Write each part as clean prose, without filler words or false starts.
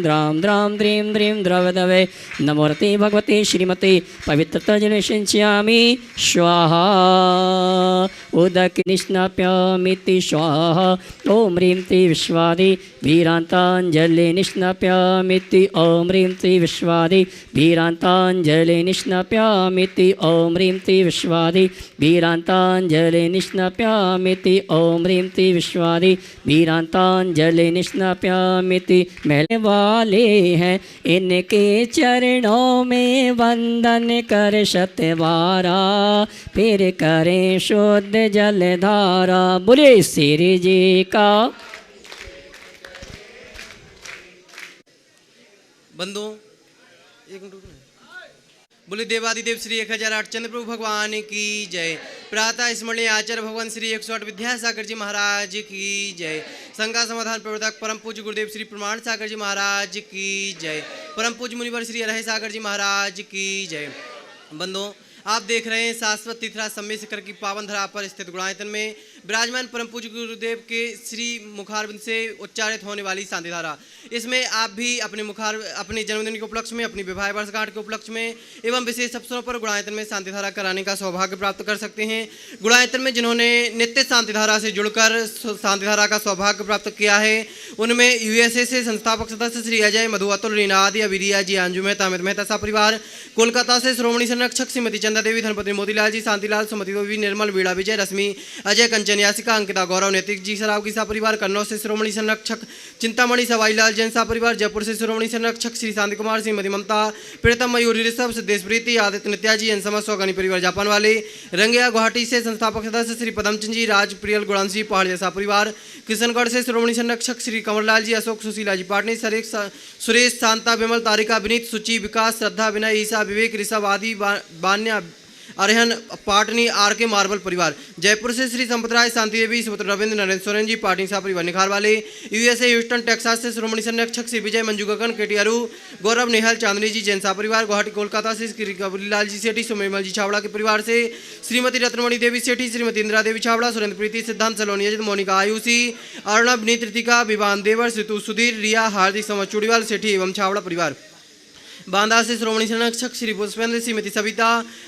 द्रां द्रां द्रीं द्रीं द्रवदवे नमोरते भगवते श्रीमते पवित्रता जले सिंचयामि स्वाहा उदक निष्णाप्यामिति स्वाहा ओम ह्रीं त्रि विश्वादि वीरांतांजलि निष्णाप्यामिति ओम ह्रीं त्रि विश्वादि वीरांतांजलि निष्णाप्यामिति ओम ह्रीं त्रि विश्वादि वीरांतांजलि निष्णाप्यामिति ओम ह्रीं त्रि विश्वादि वीरांतांजलि निष्णाप्यामिति। महले वाले हैं इनके चरणों में वंदन कर शतवारा फिर करें शुद्ध जलधारा। बोले श्री जी का। बंधु एक मिनट बोले देवादिदेव श्री 1008 चंद्र प्रभु भगवान की जय। प्रातः स्मरणीय आचार्य भगवान श्री 108 विद्यासागर जी महाराज की जय। संघा समाधान प्रवर्तक परम पूज्य गुरुदेव श्री प्रमाण सागर जी महाराज की जय। परम पूज्य मुनिवर श्री रहे सागर जी महाराज की जय। बंधु आप देख रहे हैं शाश्वत तीर्थराज सम्मेद शिखर की पावन धरा पर स्थित गुणायतन में विराजमान परम पूज्य गुरुदेव के श्री मुखारबिंद से उच्चारित होने वाली शांति धारा। इसमें आप भी अपने जन्मदिन के उपलक्ष्य में, अपनी विवाह वर्षगांठ के उपलक्ष्य में एवं विशेष अवसरों पर गुणायतन में शांति धारा कराने का सौभाग्य प्राप्त कर सकते हैं। गुणायतन में जिन्होंने नित्य शांति धारा से जुड़कर शांति धारा का सौभाग्य प्राप्त किया है उनमें यूएसए से संस्थापक सदस्य श्री अजय, मधु, अतुल, रीना आदि, अविरिया जी, अंजू मेहता, अमित मेहता सा परिवार, कोलकाता से श्रोमणी संरक्षक श्रीमती चंदा देवी, धनपति मोतीलाल जी, शांतिलाल, सुमति देवी, निर्मल, वीणा विजय, रश्मि, अजय, कंचन, यासिका, अंकिता, गौरव, नैतिक जी सराव की सा परिवार, कन्नौज से श्रोमणी संरक्षक चिंतामणि सवाईलाल जैन सा परिवार, जयपुर से श्रोमणी संरक्षक श्री शांति कुमार, श्रीमती ममता, प्रीतम, मयूरी, ऋषभ, सिद्धेश प्रीति, आदित्य, नित्याजी, एनसमा, सौगनी परिवार जापान वाले, रंगिया गुवाहाटी से संस्थापक सदस्य श्री पदमचंद जी, राज, प्रियल, गुणांशी, पहाड़िया सा परिवार, किशनगढ़ से श्रोमणी संरक्षक श्री कंवरलाल जी, अशोक, सुशीला जी पाटनी, सुरेश, शांता, विमल, तारिका, विनीत, सुचि, विकास, श्रद्धा, विनय, ईसा, विवेक, ऋषभ आदि, बान्या, अरहन, पाटनी, आर के मार्बल परिवार, जयपुर से श्री संपतराय, शांति देवी, सुपुत्र रविंद्र, नरेंद्र सोरेन जी, पाटनी सा परिवार निखार वाले, यूएसए ह्यूस्टन टेक्सास से श्रोमणी संरक्षक श्री विजय, मंजू गगन, केटी अरू, गौरव, नेहल, चांदनी जी, जैन सा परिवार, गुवाहाटी कोलकाता से श्री कबरीलाल जी सेठी, सुमेमल जी छावड़ा के परिवार से श्रीमती रत्नमणि देवी सेठी, श्रीमती इंदिरा देवी छावड़ा, सुरेंद्र प्रीति, सिद्धांत सलोनी, अजित, मोनिका आयुषी, अर्णव, नीत, ऋतिका, विवान देवर, ऋतु, सुधीर, रिया, हार्दिक, समझ, चूड़ीवाल सेठी एवं छावड़ा परिवार, बांदा से श्रोमणी संरक्षक श्री पुष्पेंद्र, श्रीमती सविता,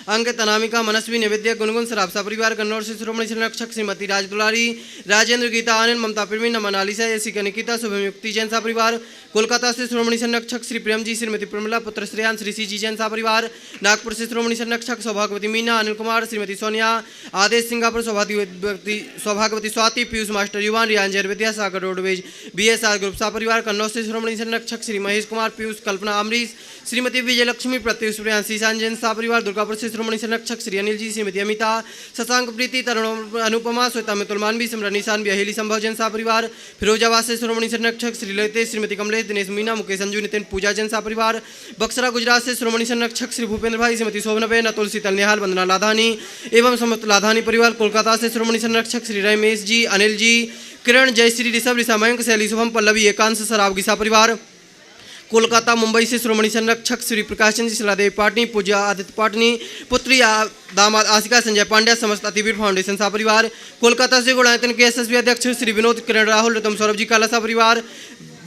अंकित, अनामिका, मनस्वी, निवेद्य, गुनगुन, सराबसा परिवार, कन्नौर से श्रोमणी संरक्षक श्रीमती राज दुलारी, राजेंद्र, गीता, आनंद, ममता, प्रवीण, नमन, आलिसा, यशिका, निकिता, शुभयुक्ति जैन सा परिवार, कोलकाता से श्रोमणी संरक्षक श्री प्रेम जी, श्रीमती प्रमिला, पुत्र श्रेयान, श्री सी जी जैन सा परिवार, नागपुर से श्रोमणी संरक्षक सौभाग्यवती मीना, अनिल कुमार, श्रीमती सोनिया, आदेश, सिंगापुर सौभाग्यवती स्वाति, पीयूष मास्टर, युवान, Riyan, Jain, Vidya Sagar, roadways, BSR group सा परिवार, कन्नौज से श्रोमणी संरक्षक श्री महेश कुमार, पीयूष, कल्पना, अमरीश, श्रीमती विजयलक्ष्मी, प्रत्युष, प्रियांशी, जैन सा परिवार, दुर्गापुर से श्रोमणी संरक्षक श्री अनिल जी, श्रीमती अमिता, शशांक, प्रीति, तरुण, अनुपमा, श्वेता, मितुल, मानवी, सिमरन, निशान, अहेली, संभव जैन सा परिवार, फिरोजाबाद से श्रोमणी संरक्षक श्री ललितेश, श्रीमती कमलेश, दिनेश, मीना, मुकेश, संजू, नितिन, पूजा जैन सा परिवार, बक्सरा गुजरात से श्रोमणी संरक्षक श्री भूपेंद्र भाई, श्रीमती शोभनबेन, अतुल, शीतल, निहाल, वंदना लाधानी एवं समस्त लाधानी परिवार, कोलकाता से श्रोमणी संरक्षक श्री रमेश जी, अनिल जी, किरण, जयश्री, ऋषभ, ऋषा, मयंक, शैली, शुभम, पल्लवी, एकांश, सराव गिसा परिवार, कोलकाता, मुंबई से श्रोमणी संरक्षक श्री प्रकाश चंद्र, शिलादेवी पाटनी, पूजा, आदित्य पाटनी, पुत्री, दामाद, आशिका, संजय पांड्या, समस्त अतिवीर फाउंडेशन सा परिवार, कोलकाता से गुणायतन के SSB अध्यक्ष श्री विनोद, किरण, राहुल, रतम, सौरभ जी काला सा परिवार,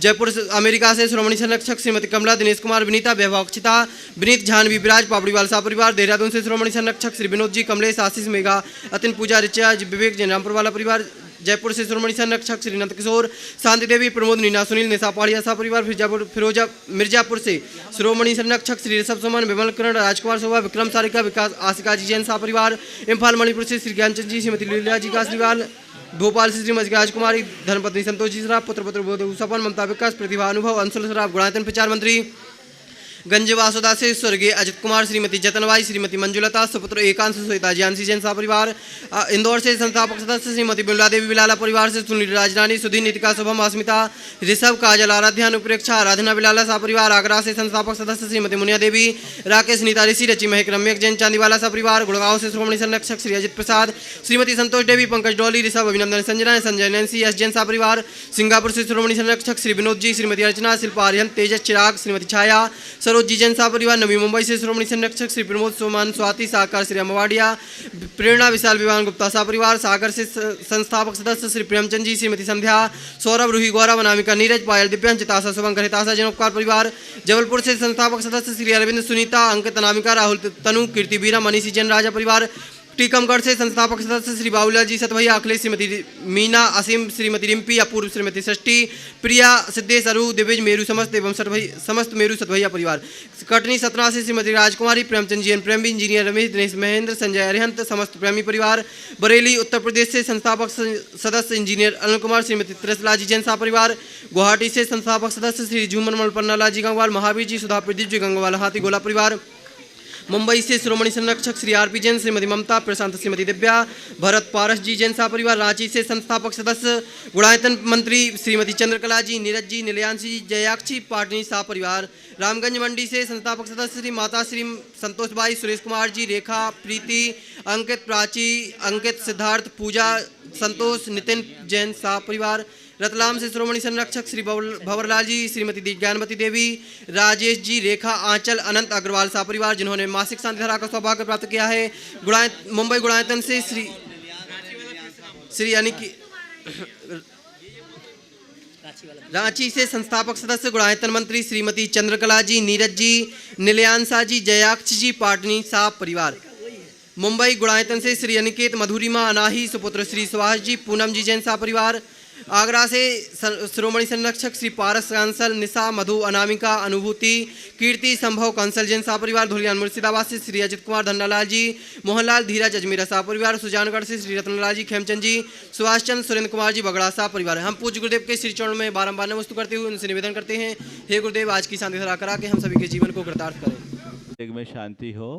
जयपुर से अमेरिका से श्रोमणी संरक्षक श्रीमती कमला, दिनेश कुमार, विनीता, वैभव, अक्षिता, विनीत, जानवी, विराज, पापड़ीवाल सा परिवार, देहरादून से श्रोमणी संरक्षक श्री विनोद जी, कमलेश, आशीष, मेघा, अतिन, पूजा, रिचा, विवेक, जयरामपुर वाला परिवार, जयपुर से श्रोमणी संरक्षक श्री नंद किशोर, शांति देवी, प्रमोद, नीना, सुनील, निशा, पहाड़िया सा परिवार, मिर्जापुर से श्रोमणी संरक्षक श्री ऋषभ, सुमन, विमल, किरण, राजकुमार, शोभा, विक्रम, सारिका, विकास, आशिका जी जैन सा परिवार, इम्फाल, मणिपुर से श्री ज्ञानचंद जी, श्रीमती लीला जी का श्रीवाल, भोपाल से श्रीमती राजकुमारी, धर्मपत्नी संतोष जी सराफ, पुत्र बोध सपन, ममता, विकास, प्रतिभा, अनुभव, अंशुल सराफ, गुणायतन प्रचार मंत्री, गंज वासुदा से स्वर्गीय अजित कुमार, श्रीमती जतनबाई, श्रीमती मंजुलता, सुपुत्र एकांश, श्वेता, जानसी जैन सा परिवार, इंदौर से संस्थापक सदस्य श्रीमती बिमला देवी, बिलाला परिवार से सुनील, राजरानी, सुधीर, नितिका, शुभम, अस्मिता, ऋषभ, काजल, आराध्या, अनुप्रेक्षा, आराधना, बिलाला सा परिवार, आगरा से संस्थापक सदस्य श्रीमती मुनिया देवी, राकेश, नीता, ऋषि, रचि, महक, रम्यक जैन, चांदीवाला सा परिवार, गुड़गांव से श्रोमणी संरक्षक श्री अजित प्रसाद, श्रीमती संतोष देवी, पंकज डोली, ऋषभ, अभिनंदन, संजना, संजय, नैन्सी, एस जैन सा परिवार, सिंगापुर से श्रोमणी संरक्षक श्री विनोद जी, श्रीमती अर्चना, शिल्पा, आर्यन, तेजस, चिराग, श्रीमती छाया, सरोज जी जैन साहब परिवार। नवी मुंबई से श्रोमणी संरक्षक श्री प्रमोद सोमान स्वाति साकार श्री अमवाड़िया। प्रेरणा विशाल विवान गुप्ता साहब परिवार। सागर से संस्थापक सदस्य श्री प्रेमचंद जी, श्रीमती संध्या, सौरभ, रूही, गौरव, अनामिका, नीरज, पायल, दिव्यांश, चितासा, शुभंकर, हिताशा, जनोपकार परिवार। जबलपुर से संस्थापक सदस्य श्री अरविंद, सुनीता, अंकित, अनामिका, राहुल, तनु, कीर्ति, बीरा, मनीषी जैन राजा परिवार। टीकमगढ़ से संस्थापक सदस्य श्री बाबूलाल जी सतभैया, अखिलेश, श्रीमती मीना, असीम, श्रीमती रिम्पी, अपूर्व, श्रीमती षष्ठी, प्रिया, सिद्धेश, अरु, दिव्य, मेरू समस्त एवं समस्त मेरू सतभैया परिवार। कटनी सतना से श्रीमती राजकुमारी, प्रेमचंद जी, प्रेमी, इंजीनियर रमेश, दिनेश, महेंद्र, संजय, अरिहंत, समस्त प्रेमी परिवार। बरेली उत्तर प्रदेश से संस्थापक सदस्य इंजीनियर अनिल कुमार, श्रीमती त्रिशला जी जैन साहब परिवार। गुवाहाटी से संस्थापक सदस्य श्री झूमन मल पन्नालाल जी गंगवाल, महावीर जी, सुधा, प्रदीप जी गंगवाल, हाथी गोला परिवार। मुंबई से श्रोमणी संरक्षक श्री आरपी जैन, श्रीमती ममता, प्रशांत, श्रीमती दिव्या, भरत, पारस जी जैन साहब परिवार। रांची से संस्थापक सदस्य गुणायतन मंत्री श्रीमती चंद्रकला जी, नीरज जी, नीलयांशी जी, जयाक्षी, पाटनी साहब परिवार। रामगंज मंडी से संस्थापक सदस्य श्री माता श्री संतोष बाई, सुरेश कुमार जी, रेखा, प्रीति, अंकित, प्राची, अंकित, सिद्धार्थ, पूजा, संतोष, नितिन जैन साहब परिवार। रतलाम से श्रोमणी संरक्षक श्री भंवरलाल जी, श्रीमती ज्ञानवती देवी, राजेश जी, रेखा, आंचल, अनंत अग्रवाल साहब परिवार, जिन्होंने मासिक शांति धारा का सौभाग्य प्राप्त किया है। मुंबई गुणायतन से श्री अनिकी, रांची से संस्थापक सदस्य गुणायतन मंत्री श्रीमती चंद्रकला जी, नीरज जी, नीलयांशा जी, जयाक्ष जी, पाटनी साहब परिवार। मुंबई गुणायतन से श्री अनिकेत, मधुरिमा, अनाही, सुपुत्र श्री सुभाष जी, पूनम जी जैन साहब परिवार। आगरा से श्रोमणी संरक्षक श्री पारस कांसल, निशा, मधु, अनामिका, अनुभूति, कीर्ति, संभव, कंसल जैन साहब परिवार। धुलियान मुर्शिदाबाद से श्री अजित कुमार, धन्नालाल जी, मोहनलाल, धीरज, अजमेरा साहब परिवार। सुजानगढ़ से श्री रत्नलाल जी, खेमचंद जी, सुभाष चंद्र, सुरेंद्र कुमार जी, बगड़ा साहब परिवार। हम पूज्य गुरुदेव के श्री चरणों में बारंबार नमस्कार करते हुए उनसे निवेदन करते हैं, हे गुरुदेव, आज की शांति धारा करा के हम सभी के जीवन को कृतार्थ करें। में शांति हो,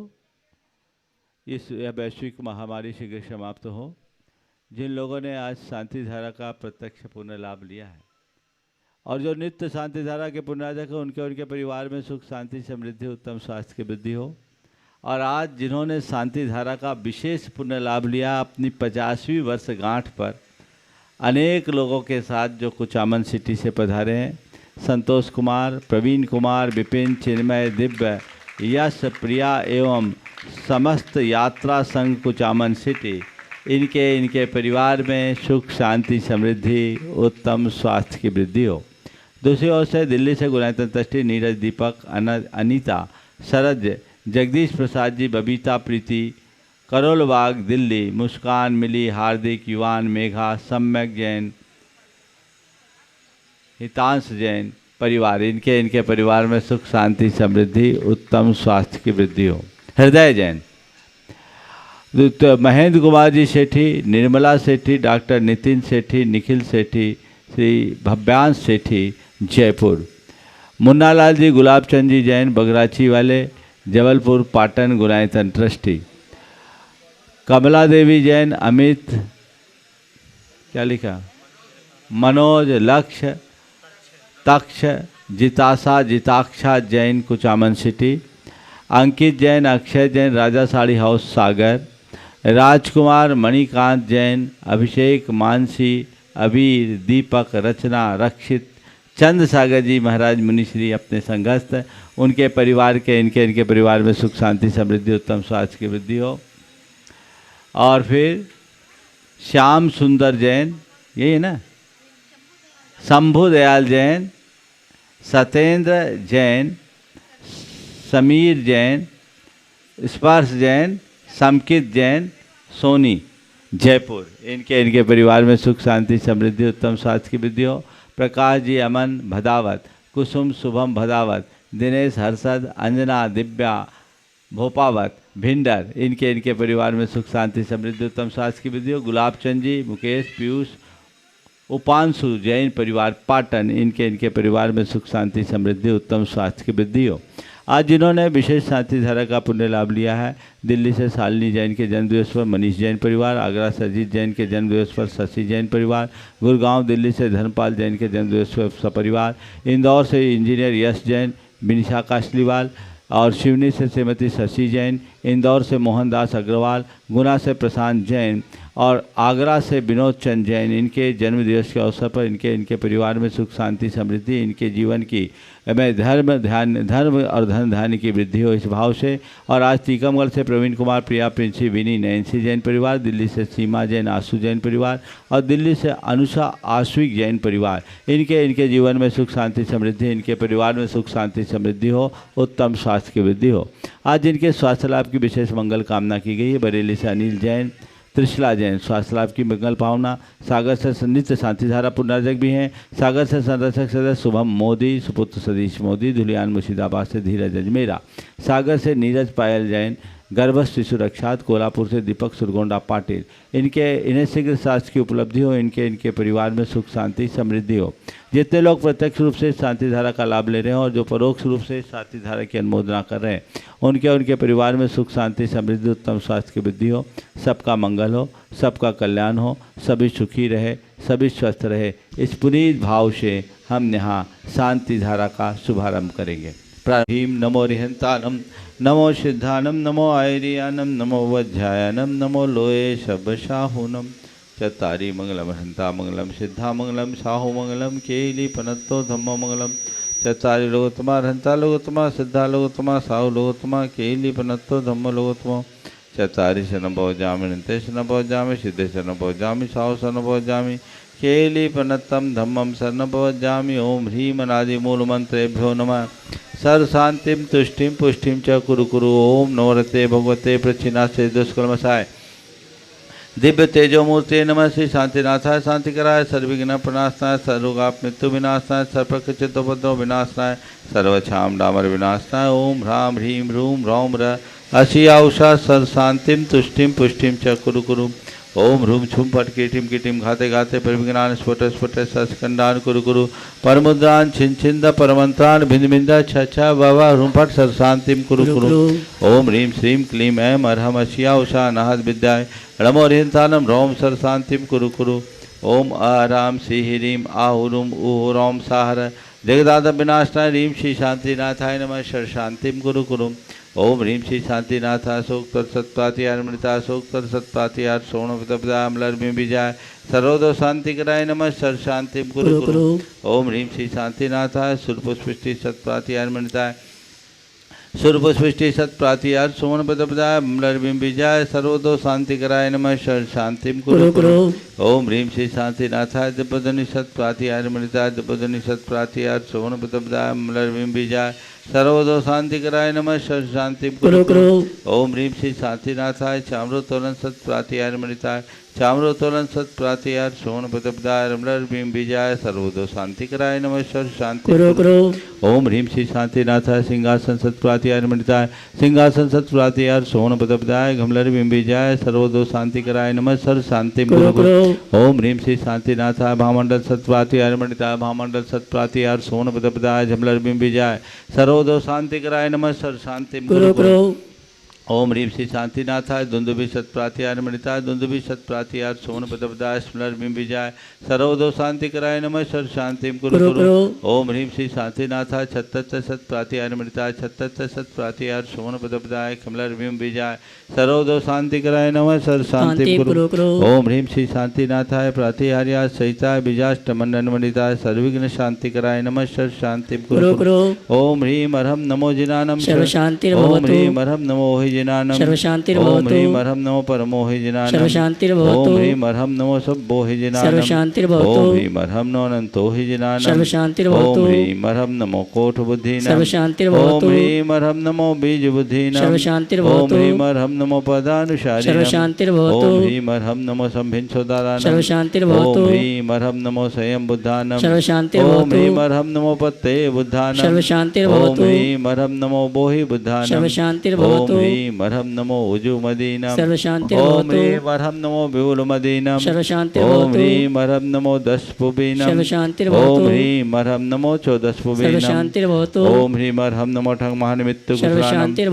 इस वैश्विक महामारी शीघ्र समाप्त हो। जिन लोगों ने आज शांति धारा का प्रत्यक्ष पुण्य लाभ लिया है और जो नित्य शांति धारा के पुण्यार्जक हैं, उनके परिवार में सुख, शांति, समृद्धि, उत्तम स्वास्थ्य की वृद्धि हो। और आज जिन्होंने शांति धारा का विशेष पुण्य लाभ लिया, अपनी 50वीं वर्षगांठ पर अनेक लोगों के साथ जो कुचामन सिटी से पधारे हैं, संतोष कुमार, प्रवीण कुमार, विपिन, चिन्मय, दिव्य, यश, प्रिया एवं समस्त यात्रा संघ कुचामन सिटी, इनके परिवार में सुख, शांति, समृद्धि, उत्तम स्वास्थ्य की वृद्धि हो। दूसरी ओर से दिल्ली से गुणायतन ट्रस्टी नीरज, दीपक, अनीता, शरद, जगदीश प्रसाद जी, बबीता, प्रीति, करोल बाग दिल्ली, मुस्कान, मिली, हार्दिक, युवान, मेघा, सम्यक जैन, हितांश जैन परिवार, इनके परिवार में सुख, शांति, समृद्धि, उत्तम स्वास्थ्य की वृद्धि हो। हृदय जैन, महेंद्र कुमार जी सेठी, निर्मला सेठी, डॉक्टर नितिन सेठी, निखिल सेठी, श्री भव्यांश सेठी, जयपुर। मुन्नालाल जी, गुलाबचंद जी जैन, बगराची वाले, जबलपुर, पाटन, गुणायतन ट्रस्टी। कमला देवी जैन, अमित, क्या लिखा, मनोज, लक्ष्य, तक्ष, जिताशा, जिताक्षा जैन, कुचामन सिटी। अंकित जैन, अक्षय जैन, राजा साड़ी हाउस, सागर। राजकुमार, मणिकांत जैन, अभिषेक, मानसी, अबीर, दीपक, रचना, रक्षित, चंद सागर जी महाराज मुनिश्री अपने संघस्थ, उनके परिवार के इनके परिवार में सुख, शांति, समृद्धि, उत्तम स्वास्थ्य की वृद्धि हो। और फिर श्याम सुंदर जैन, यही है ना, शंभु दयाल जैन, सत्येंद्र जैन, समीर जैन, स्पर्श जैन, समकित जैन, सोनी, जयपुर, इनके परिवार में सुख, शांति, समृद्धि, उत्तम स्वास्थ्य की वृद्धि हो। प्रकाश जी, अमन, भदावत, कुसुम, शुभम, भदावत, दिनेश, हर्षद, अंजना, दिव्या, भोपावत, भिंडर, इनके परिवार में सुख, शांति, समृद्धि, उत्तम स्वास्थ्य की वृद्धि हो। गुलाबचंद जी, मुकेश, पीयूष, उपांशु जैन परिवार, पाटन, इनके परिवार में सुख, शांति, समृद्धि, उत्तम स्वास्थ्य की वृद्धि हो। आज जिन्होंने विशेष शांति धारा का पुण्य लाभ लिया है, दिल्ली से शालिनी जैन के जन्मदिवस पर मनीष जैन परिवार, आगरा से अजीत जैन के जन्मदिवस पर शशि जैन परिवार, गुड़गांव दिल्ली से धर्मपाल जैन के जन्मदिवस पर सपरिवार, इंदौर से इंजीनियर यश जैन, बिनिशा काशलीवाल और शिवनी से श्रीमती शशि जैन, इंदौर से मोहनदास अग्रवाल, गुना से प्रशांत जैन और आगरा से विनोद चंद जैन, इनके जन्मदिवस के अवसर पर इनके परिवार में सुख शांति समृद्धि, इनके जीवन की में धर्म और धन धान्य की वृद्धि हो, इस भाव से। और आज टीकमगढ़ से प्रवीण कुमार, प्रिया, प्रिंसी, विनी, नैन्सी जैन परिवार, दिल्ली से सीमा जैन, आशु जैन परिवार और दिल्ली से अनुषा आश्विक जैन परिवार, इनके जीवन में सुख शांति समृद्धि, इनके परिवार में सुख शांति समृद्धि हो, उत्तम स्वास्थ्य की वृद्धि हो। आज जिनके स्वास्थ्य लाभ की विशेष मंगल कामना की गई है, बरेली से अनिल जैन, त्रिशला जैन, स्वास्थ्य लाभ की मंगल भावना। सागर से नित्य शांतिधारा पुनर्जक भी हैं। सागर से संरक्षक सदस्य शुभम मोदी, सुपुत्र सतीश मोदी, धुलियान मुर्शिदाबाद से धीरज अजमेरा, सागर से नीरज पायल जैन, गर्भस्थ शिशु रक्षात, कोल्हापुर से दीपक सुरगोंडा पाटिल, इन्हें शीघ्र स्वास्थ्य की उपलब्धि हो, इनके परिवार में सुख शांति समृद्धि हो। जितने लोग प्रत्यक्ष रूप से शांतिधारा का लाभ ले रहे हैं और जो परोक्ष रूप से शांतिधारा की अनुमोदना कर रहे हैं, उनके परिवार में सुख शांति समृद्धि, उत्तम स्वास्थ्य की वृद्धि हो, सबका मंगल हो, सबका कल्याण हो, सभी सुखी रहे, सभी स्वस्थ रहे। इस पुनीत भाव से हम यहाँ शांतिधारा का शुभारंभ करेंगे। प्राहीम नमो रिहंतानम, नमो सिद्धानम, नमो आयरियानम, नमो वज्रायनम, नमो लोये शब्दशाहूनम। चत्तारी मंगलम हंता मंगलम, सिद्धा मंगलम, साहू मंगलम, केली पनत्तो धम्मो मंगलम। चत्तारी लोकोत्तमा हंता लोकोत्तमा, सिद्धा लोकोत्तमा, साहू लोकोत्तमा, केली पनत्तो धम्मो लोकोत्तमो। चत्तारी शरणभो जामि, नित्य शरणभो जामि, सिद्धे शरणभो जामि, साहू शरणभो जामि, केली पनत्तम धम्मम शरणभो जामि। ओम ह्रीम अनादि मूल मंत्रेभ्यो नमः। सर्व शांतिम तुष्टिम पुष्टिम च कुरु कुरु। ओम नवरते भगवते प्रचिनाशे दुष्कर्मसाय दिव्य तेजोमूर्ति नमः। श्री शांतिनाथाय, शांतिकराय, सर्वविघ्न प्रणाशनाय, सर्वरोगाप मृत्यु विनाशनाय, सर्वप्रकृतिदोपद्रव विनाशनाय, सर्वक्षाम डामर विनाशनाय। ओम ह्राम ह्रीम रूम रौम र अशिया उषा सर्व शांतिम तुष्टिम पुष्टिम च कुरु कुरु। ओम ह्रूम छुम पट कीटिम कीटिम घाते घाते परिविज्ञान स्फुट स्फुट सस्कंडान कुरु कुरु। परमुद्रान छिन छिंद परमंत्रान भिंद भिंद छा बाबा ह्रूम फट सर्व शांतिम कुरु कुरु। ओम ह्रीम श्रीम क्लीम ऐम अर्हम अशिया उषा नाहद विद्याय रमो ह्रींतानम रोम सर्व शांतिम कुरु कुरु। ओम आराम श्री ह्रीम आहुरुम ऊह रोम साहर जगदाद विनाशनाय ह्रीम श्री शांतिनाथाय नमः सर्व शांतिम कुरु कुरु। ओम ह्रीम श्री शांतिनाथा सोक्तर सत्पातियार मृता सोक्तर सत्पातियार सोण पिता अमलर में विजय सर्वोदो शांति कराय नमः सर्व शांति कुरु कुरु। ओम ह्रीम श्री शांतिनाथा सुरपुष्टि सत्पातियार मृता सुरपुष्टि सत्प्रातियार सोण पिता अमलर में विजय सर्वोदो शांति कराय नमः सर्व शांति कुरु कुरु। ओम ह्रीम श्री शांतिनाथा दिपदनि सत्प्रातियार मृता दिपदनि सत्प्रातियार सोण पिता अमलर में विजय सर्वोदो शांति कराय नमः सर्व शांति कुरु कुरु। ओम ह्रीम श्री शांतिनाथाय चाम्रोत्तोलन सत्प्रातियार मृताय चाम्रोत्तोलन सत्प्रातियार सोण पदपदाय रमलर भीम विजय सर्वोदो शांति कराय नमः सर्व शांति कुरु कुरु। ओम ह्रीम श्री शांतिनाथाय सिंहासन सत्प्रातियार मृताय सिंहासन सत्प्रातियार सोण पदपदाय घमलर भीम विजय सर्वोदो शांति कराय नमः सर्व शांति कुरु कुरु। ओम ह्रीम श्री शांतिनाथाय भामंडल सत्प्रातियार मृताय भामंडल सत्प्रातियार सोण पदपदाय झमलर भीम विजय सर्वोदो शांति कराय नमः सर्व शांति कुरु कुरु। ओम ह्रीम श्री शांतिनाथाय दुंदुभि सत्प्रातियार मृताय दुंदुभि सत्प्रातियार सोन पदपदाय स्मलर बिम विजय सर्वोदो शांति कराय नमः सर्व शांति कुरु कुरु। ओम ह्रीम श्री शांतिनाथाय छत्तर सत्प्रातियार मृताय छत्तर सत्प्रातियार सोन पदपदाय कमलर बिम विजय सर्वोदो शांति कराय नमः सर्व शांति कुरु कुरु। ओम ह्रीम श्री शांतिनाथाय प्रातिहार्या सहिताय बीजाष्ट मंडन मंडिताय सर्वविघ्न शांति कराय नमः सर्व शांति कुरु कुरु। ओम ह्रीम अर्हम नमो जिनानम सर्व शांति। ओम ह्रीम अर्हम नमो सर्व शांति। ओम ह्रीम अर्हम नमो परमो हि जिनानम सर्व शांति। ओम ह्रीम अर्हम नमो सब्बो हि जिनानम सर्व शांति। ओम ह्रीम अर्हम नमो अनंतो हि जिनानम सर्व शांति। ओम ह्रीम अर्हम नमो कोट बुद्धिनाम सर्व शांति। ओम ह्रीम अर्हम नमो बीज बुद्धिनाम सर्व शांति। ओम ह्रीम अर्हम नमो पदानुसारिणाम सर्व शांति। ओम ह्रीम अर्हम नमो संभिन सोदाराणाम सर्व शांति। ओम ह्रीम अर्हम नमो स्वयं बुद्धानाम सर्व शांति। ओम ह्रीम अर्हम नमो पत्ते बुद्धानाम सर्व शांति। ओम ह्रीम अर्हम नमो बोहि बुद्धानाम सर्व शांति। ओम ह्रीम अर्हम नमो उजु मदीनाम सर्व शांति। ओम ह्रीम अर्हम नमो विपुल मदीनाम सर्व शांति। ओम ह्रीम अर्हम नमो दश पुबीनाम सर्व शांति। ओम ह्रीम अर्हम नमो चौदश पुबीनाम सर्व शांति। ओम ह्रीम अर्हम नमो ठग महानिमित्त सर्व शांति।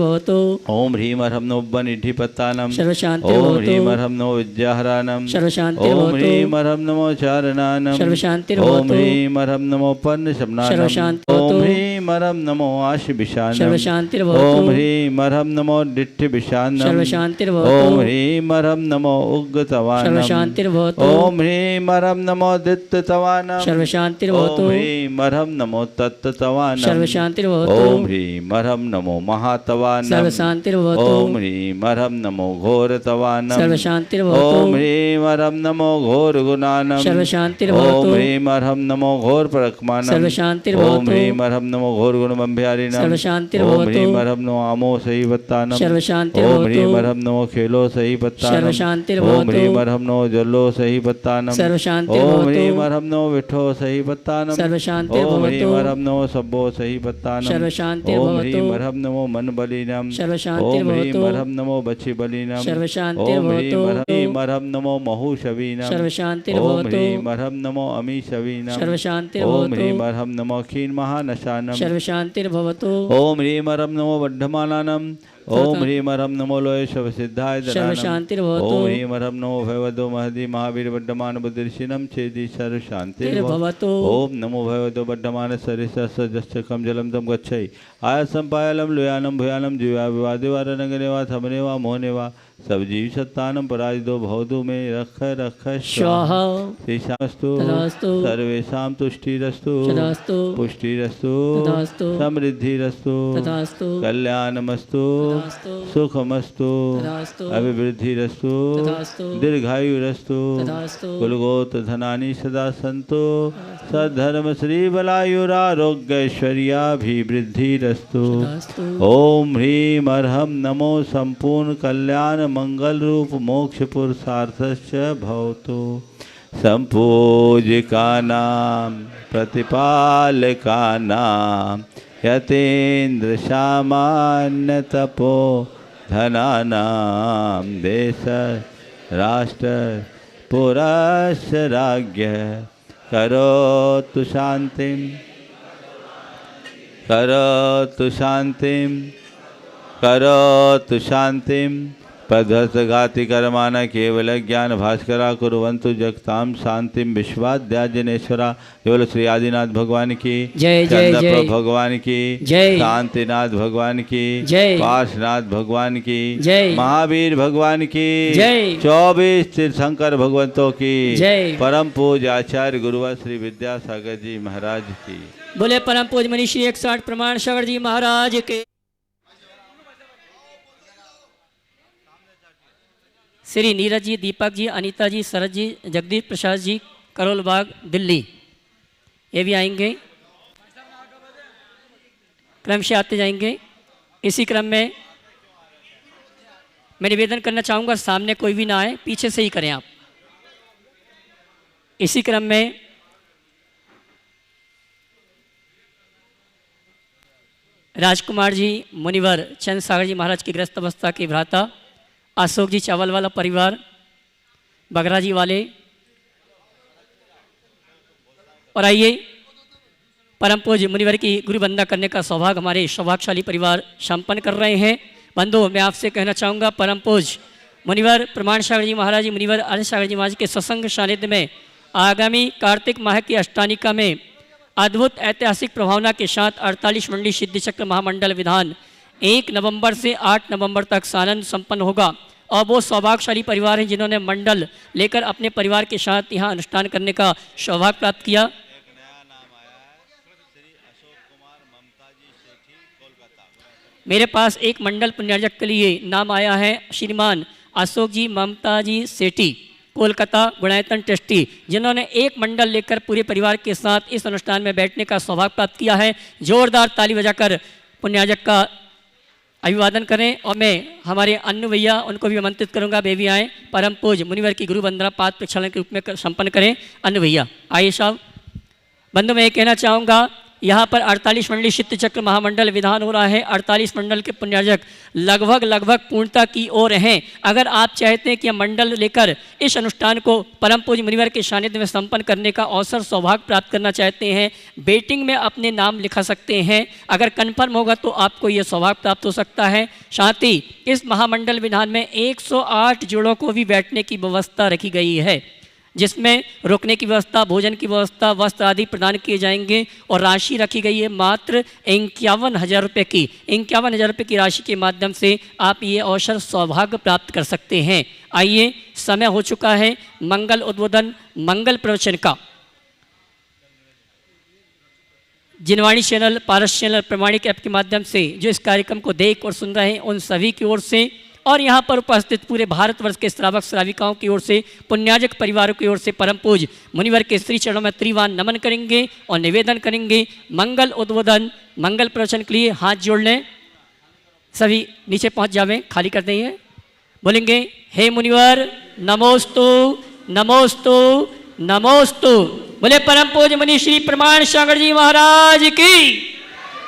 ओम ह्रीम अर्हम नमो बनिधिपत्तानाम सर्व शांति। ओम ह्रीम अर्हम नमो विद्याहरानाम सर्व शांति। ओम ह्रीम अर्हम नमो चारणानाम सर्व शांति। ओम ह्रीम अर्हम नमो पन्न शमनानाम सर्व शांति। ओम ह्रीम ह्रीमरं नमो आशि विशानम। सर्वशांतिर्भवतु। ओम ह्रीमरं नमो डिट्ठि विशानम। सर्वशांतिर्भवतु। ओम ह्रीमरं नमो उग्गतवानम। सर्वशांतिर्भवतु। ओम ह्रीमरं नमो दित्ततवानम। सर्वशांतिर्भवतु। ओम ह्रीमरं नमो तत्ततवानम। सर्वशांतिर्भवतु। ओम ह्रीमरं नमो महातवानम। सर्वशांतिर्भवतु। ओम ह्रीमरं नमो घोरतवानम। सर्वशांतिर्भवतु। ओम ह्रीमरं नमो घोरगुणानम। सर्वशांतिर्भवतु। ओम ह्रीमरं नमो घोर परक्मानम। सर्वशांतिर्भवतु। ओम ह्रीमरं नमो घोर गुणमंभ्यारिणम। सर्वशांतिर्भवतु। ओम ह्रीमरं नमो आमो सही वत्तानम। सर्वशांतिर्भवतु। ओम ह्रीमरं नमो खेलो सही वत्तानम। सर्वशांतिर्भवतु। ओम ह्रीमरं नमो जल्लो सही वत्तानम। सर्वशांतिर्भवतु। ओम ह्रीमरं नमो विठो सही वत्तानम। सर्वशांतिर्भवतु। ओम ह्रीमरं नमो सब्बो सही वत्तानम। सर्वशांतिर्भवतु। ओम ह्रीमरं नमो मन बलिनम। सर्वशांतिर्भवतु। ओम ह्रीमरं नमो बचि बलिनम। सर्वशांतिर्भवतु। ओम ह्रीमरं नमो महु शवीनम। सर्वशांतिर्भवतु। ओम ह्रीमरं नमो अमी शवीनम। ओम सर्वशांतिर्भवतु। ह्रीमरं नमो क्षीण महानशानम। सर्वशांतिर्भवतु। ओम ह्रीमरं नमो वर्धमानानम। ओम ह्रीमरं नमो लोय शव सिद्धाय ददानम। सर्वशांतिर्भवतु। ओम ह्रीमरं नमो भगवतो महदी महावीर वर्धमान बुद्धिर्षिणम छेदी सर्वशांतिर्भवतु। ओम नमो भगवतो वर्धमान सरिसस्सजस्कम जलम तम गच्छै आयसम पायलम लुयानम भुयानम जीवा विवादे वा रनगने वा थमने वा मोहने वा सब जीव सत्तानम पराजितो भवतु में रख रख स्वाहा। तेषामस्तु तदास्तु। सर्वेषां तुष्टिरस्तु। तदास्तु। पुष्टिरस्तु। तदास्तु। समृद्धिरस्तु। तदास्तु। कल्याणमस्तु। तदास्तु। सुखमस्तु। तदास्तु। अभिवृद्धिरस्तु। तदास्तु। दीर्घायुरस्तु। तदास्तु। कुलगोत धनानि सदा सन्तु। सद्धर्म श्री बलायुरारोग्यैश्वर्याभिवृद्धिरस्तु। तदास्तु। ओम ह्रीम अर्हम नमो संपूर्ण कल्याण मंगल रूप मोक्ष पुरुषार्थस्य भवतु। संपूजिका नाम प्रतिपालका नाम यतेन्द्र सामान्य तपो धनानाम देश राष्ट्र पुरस्य राज्ञ करोतु शांतिम करोतु शांतिम करोतु शांतिम पद्धतघाति कर्माण केवल ज्ञान भास्करा कुर्वन्तु जगताम शांतिम विश्वाद्या जनेश्वरा। केवल श्री आदिनाथ भगवान की जय जय चंद्रप्रभ जय भगवान की जय। शांतिनाथ भगवान की जय। पार्श्वनाथ भगवान की जय। महावीर भगवान की जय। 24 तीर्थंकर भगवंतों की जय। परम पूज्य आचार्य गुरुवर श्री विद्यासागर जी महाराज की। बोले परम पूज्य मनीषी 160 प्रमाण सागर जी महाराज के। श्री नीरज जी, दीपक जी, अनीता जी, शरद जी, जगदीश प्रसाद जी, करोल बाग दिल्ली, ये भी आएंगे। क्रम से आते जाएंगे। इसी क्रम में मैं निवेदन करना चाहूँगा सामने कोई भी ना आए, पीछे से ही करें आप। इसी क्रम में राजकुमार जी मुनिवर चंद सागर जी महाराज की ग्रस्त अवस्था के भ्राता अशोक जी चावल वाला परिवार बगरा जी वाले, और आइए परम पूज्य मुनिवर की गुरु वंदना करने का सौभाग्य हमारे सौभाग्यशाली परिवार संपन्न कर रहे हैं। बंधु, मैं आपसे कहना चाहूँगा परम पूज्य मुनिवर प्रमाण सागर जी महाराज जी, मुनिवर आर्य सागर जी महाराज के सत्संग सानिध्य में आगामी कार्तिक माह की अष्टानिका में अद्भुत ऐतिहासिक प्रभावना के साथ 48 मंडली सिद्धि चक्र महामंडल विधान 1 नवंबर से 8 नवंबर तक सानंद संपन्न होगा। और वो सौभाग्यशाली परिवार हैं जिन्होंने मंडल लेकर अपने परिवार के साथ यहाँ अनुष्ठान करने का सौभाग्य प्राप्त किया। मेरे पास एक मंडल पुण्यार्जक के लिए नाम आया है, श्रीमान अशोक जी ममता जी सेठी, कोलकाता गुणायतन ट्रस्टी, जिन्होंने एक मंडल लेकर पूरे परिवार के साथ इस अनुष्ठान में बैठने का सौभाग्य प्राप्त किया है। जोरदार ताली बजाकर पुण्यार्जक का अभिवादन करें। और मैं हमारे अन्नू भैया उनको भी आमंत्रित करूंगा, वे भी आएँ, परम पूज्य मुनिवर की गुरु वंदना पाद प्रक्षालन के रूप में संपन्न करें। अन्नू भैया आइए साहब। बंधु, मैं ये कहना चाहूँगा यहाँ पर 48 मंडली सिद्ध चक्र महामंडल विधान हो रहा है। 48 मंडल के पुण्यार्जक लगभग पूर्णता की ओर हैं। अगर आप चाहते हैं कि मंडल लेकर इस अनुष्ठान को परम पूज्य मुनिवर के सानिध्य में संपन्न करने का अवसर सौभाग्य प्राप्त करना चाहते हैं, बेटिंग में अपने नाम लिखा सकते हैं। अगर कन्फर्म होगा तो आपको ये सौभाग्य प्राप्त हो सकता है। साथ ही इस महामंडल विधान में 108 जोड़ों को भी बैठने की व्यवस्था रखी गई है। जिसमें रुकने की व्यवस्था, भोजन की व्यवस्था, वस्त्र आदि प्रदान किए जाएंगे। और राशि रखी गई है मात्र 51,000 रुपये की। 51,000 रुपये की राशि के माध्यम से आप ये अवसर सौभाग्य प्राप्त कर सकते हैं। आइए, समय हो चुका है मंगल उद्बोधन, मंगल प्रवचन का। जिनवाणी चैनल, पारस चैनल, प्रमाणिक ऐप के माध्यम से जो इस कार्यक्रम को देख और सुन रहे हैं उन सभी की ओर से और यहाँ पर उपस्थित पूरे भारतवर्ष के श्रावक श्राविकाओं की ओर से, पुण्याजक परिवारों की ओर से परम पूज्य मुनिवर के श्री चरणों में त्रिवान नमन करेंगे और निवेदन करेंगे मंगल उद्बोधन, मंगल प्रवचन के लिए हाथ जोड़ लें। सभी नीचे पहुँच जावें, खाली कर देंगे। बोलेंगे, हे मुनिवर नमोस्तु नमोस्तु नमोस्तु। बोले परम पूज्य मुनि श्री प्रमाण सागर जी महाराज की।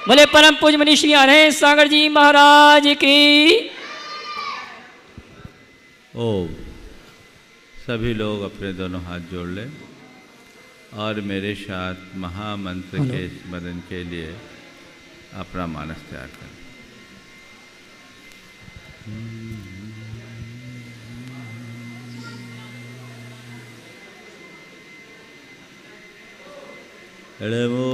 बोले परम पूज्य मुनि श्री अरहंत सागर जी महाराज की। ओम। सभी लोग अपने दोनों हाथ जोड़ लें और मेरे साथ महामंत्र के स्मरण के लिए अपना मानस तैयार करें। नमो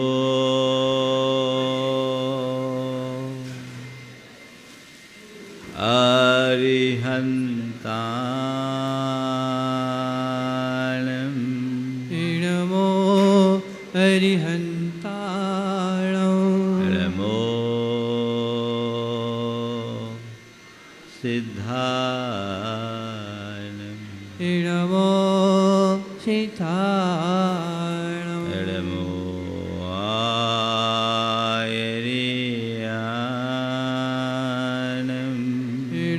अरिहन्ताणं। नमो अरिहन्ताणं। नमो सिद्धाणं। नमो सिद्धाणं। नमो आयर्याणं।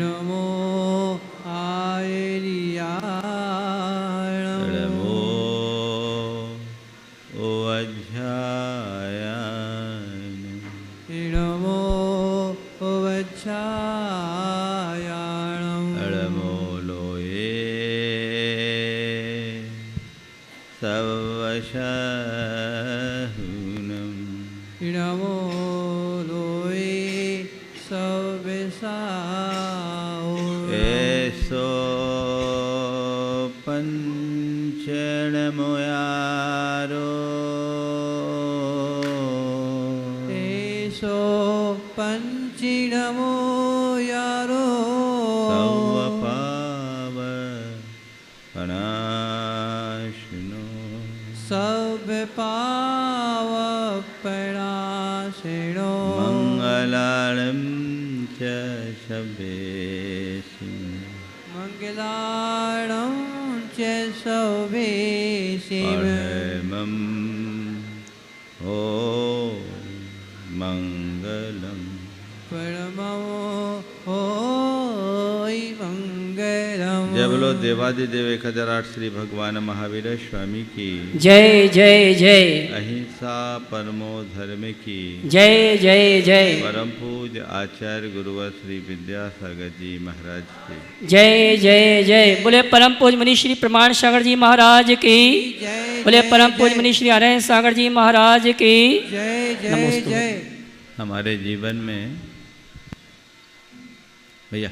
नमो आयर्याणं। नमो वज्रायाणं। नमो वज्रायाणं। नमो लोये सवशहुनं। नमो लोये सविसाहुनं। एषो पञ्चनमोयारो। एषो पञ्चनमो यारो। सर्वपावपनाशिनो। सर्वपावपनाशिनो। मङ्गलानं च शब्देषु। मङ्गलानं च सवेशिव। परमं ओ मङ्गलम्। परमो होय मंगलम। जय बोलो देवादिदेव 1008 श्री भगवान महावीर स्वामी की। जय जय जय। अहिंसा परमो धर्म की। जय जय जय। परम पूज्य आचार्य गुरुवर श्री विद्यासागर जी महाराज की। जय जय जय। बोले परम पूज्य मुनि श्री प्रमाण सागर जी महाराज की। जय बोले परम पूज्य मुनि श्री अरहंत सागर जी महाराज की। जय जय नमोस्तु। जय। हमारे जीवन में भैया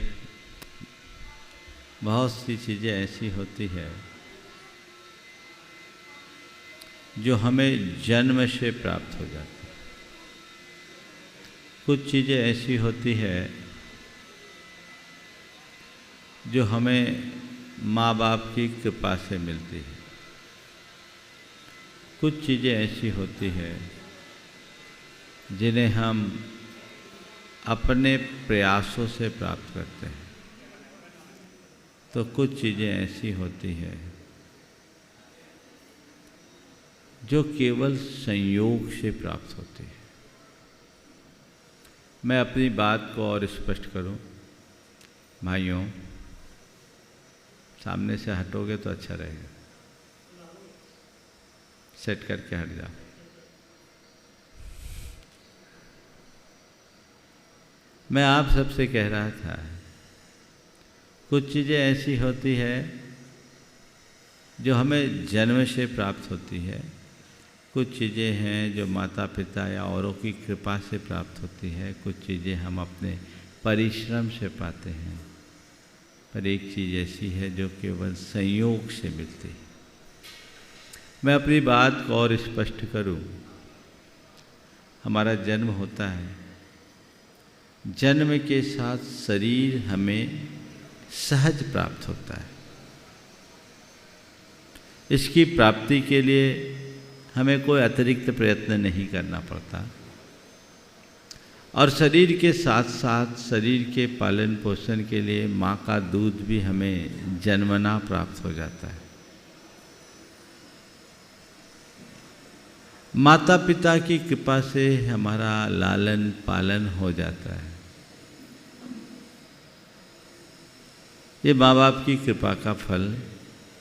बहुत सी चीज़ें ऐसी होती है जो हमें जन्म से प्राप्त हो जाती है। कुछ चीज़ें ऐसी होती है जो हमें माँ बाप की कृपा से मिलती है। कुछ चीज़ें ऐसी होती है जिन्हें हम अपने प्रयासों से प्राप्त करते हैं। तो कुछ चीज़ें ऐसी होती है जो केवल संयोग से प्राप्त होती है। मैं अपनी बात को और स्पष्ट करूं, भाइयों सामने से हटोगे तो अच्छा रहेगा, सेट करके हट जाओ। मैं आप सबसे कह रहा था कुछ चीज़ें ऐसी होती है जो हमें जन्म से प्राप्त होती है, कुछ चीज़ें हैं जो माता पिता या औरों की कृपा से प्राप्त होती है, कुछ चीज़ें हम अपने परिश्रम से पाते हैं, पर एक चीज़ ऐसी है जो केवल संयोग से मिलती है। मैं अपनी बात को और स्पष्ट करूं। हमारा जन्म होता है, जन्म के साथ शरीर हमें सहज प्राप्त होता है। इसकी प्राप्ति के लिए हमें कोई अतिरिक्त प्रयत्न नहीं करना पड़ता, और शरीर के साथ साथ शरीर के पालन पोषण के लिए माँ का दूध भी हमें जन्मना प्राप्त हो जाता है। माता पिता की कृपा से हमारा लालन पालन हो जाता है। ये माँ बाप की कृपा का फल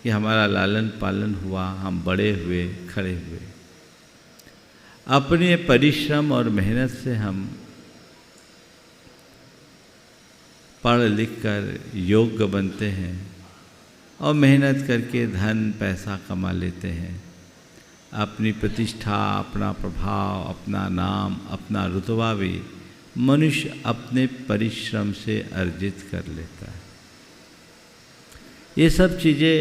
कि हमारा लालन पालन हुआ, हम बड़े हुए, खड़े हुए। अपने परिश्रम और मेहनत से हम पढ़ लिख कर योग्य बनते हैं और मेहनत करके धन पैसा कमा लेते हैं। अपनी प्रतिष्ठा, अपना प्रभाव, अपना नाम, अपना रुतबा भी मनुष्य अपने परिश्रम से अर्जित कर लेता है। ये सब चीज़ें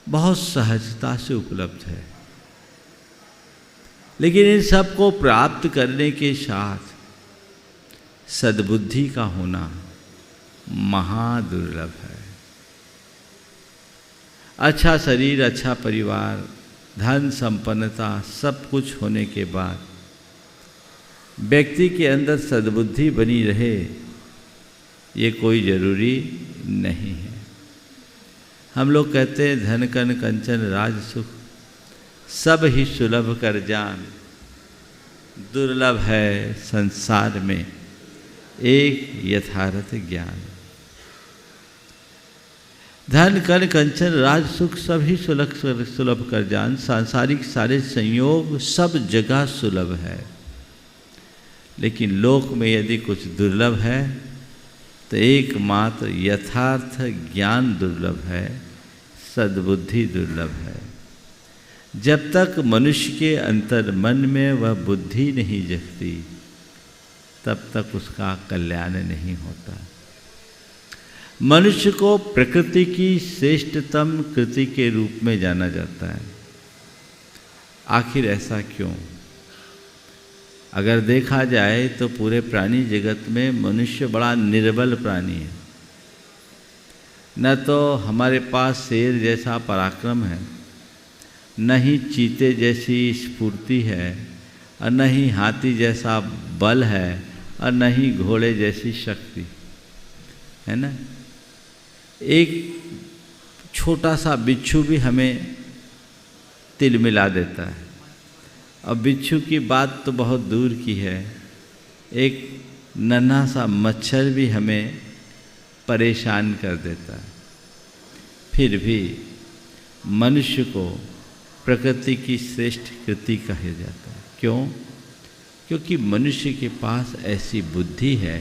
बहुत सहजता से उपलब्ध है, लेकिन इन सब को प्राप्त करने के साथ सद्बुद्धि का होना महादुर्लभ है। अच्छा शरीर, अच्छा परिवार, धन संपन्नता सब कुछ होने के बाद व्यक्ति के अंदर सद्बुद्धि बनी रहे, ये कोई ज़रूरी नहीं है। हम लोग कहते हैं धन कन कंचन राज सुख सब ही सुलभ कर जान, दुर्लभ है संसार में एक यथार्थ ज्ञान। धन कन कंचन राज सुख सब ही सुलभ कर जान, सांसारिक सारे संयोग सब जगह सुलभ है, लेकिन लोक में यदि कुछ दुर्लभ है तो एकमात्र यथार्थ ज्ञान दुर्लभ है, सद्बुद्धि दुर्लभ है। जब तक मनुष्य के अंतर मन में वह बुद्धि नहीं जगती, तब तक उसका कल्याण नहीं होता। मनुष्य को प्रकृति की श्रेष्ठतम कृति के रूप में जाना जाता है। आखिर ऐसा क्यों? अगर देखा जाए तो पूरे प्राणी जगत में मनुष्य बड़ा निर्बल प्राणी है। न तो हमारे पास शेर जैसा पराक्रम है, न ही चीते जैसी स्फूर्ति है, और न ही हाथी जैसा बल है, और न ही घोड़े जैसी शक्ति है ना। एक छोटा सा बिच्छू भी हमें तिल मिला देता है। अब बिच्छू की बात तो बहुत दूर की है, एक नन्हा सा मच्छर भी हमें परेशान कर देता है। फिर भी मनुष्य को प्रकृति की श्रेष्ठ कृति कहा जाता है। क्यों? क्योंकि मनुष्य के पास ऐसी बुद्धि है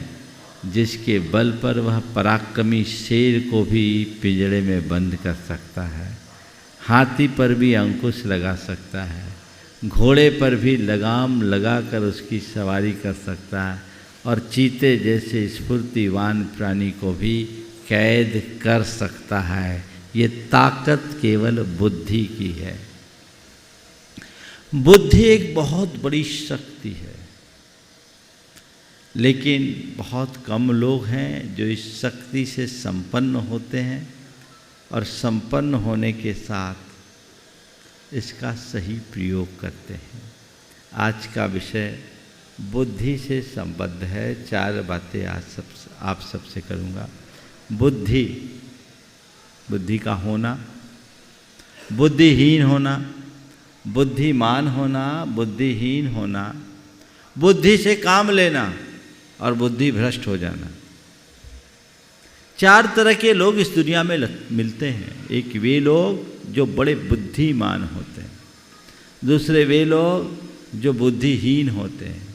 जिसके बल पर वह पराक्रमी शेर को भी पिंजड़े में बंद कर सकता है, हाथी पर भी अंकुश लगा सकता है, घोड़े पर भी लगाम लगाकर उसकी सवारी कर सकता है, और चीते जैसे स्फूर्तिवान प्राणी को भी कैद कर सकता है। ये ताकत केवल बुद्धि की है। बुद्धि एक बहुत बड़ी शक्ति है, लेकिन बहुत कम लोग हैं जो इस शक्ति से संपन्न होते हैं और संपन्न होने के साथ इसका सही प्रयोग करते हैं। आज का विषय बुद्धि से संबद्ध है। 4 बातें आज आप सबसे करूँगा। बुद्धि, बुद्धि का होना, बुद्धिहीन होना, बुद्धिमान होना, बुद्धिहीन होना, बुद्धि से काम लेना और बुद्धि भ्रष्ट हो जाना। 4 तरह के लोग इस दुनिया में मिलते हैं। एक वे लोग जो बड़े बुद्धिमान होते हैं, दूसरे वे लोग जो बुद्धिहीन होते हैं,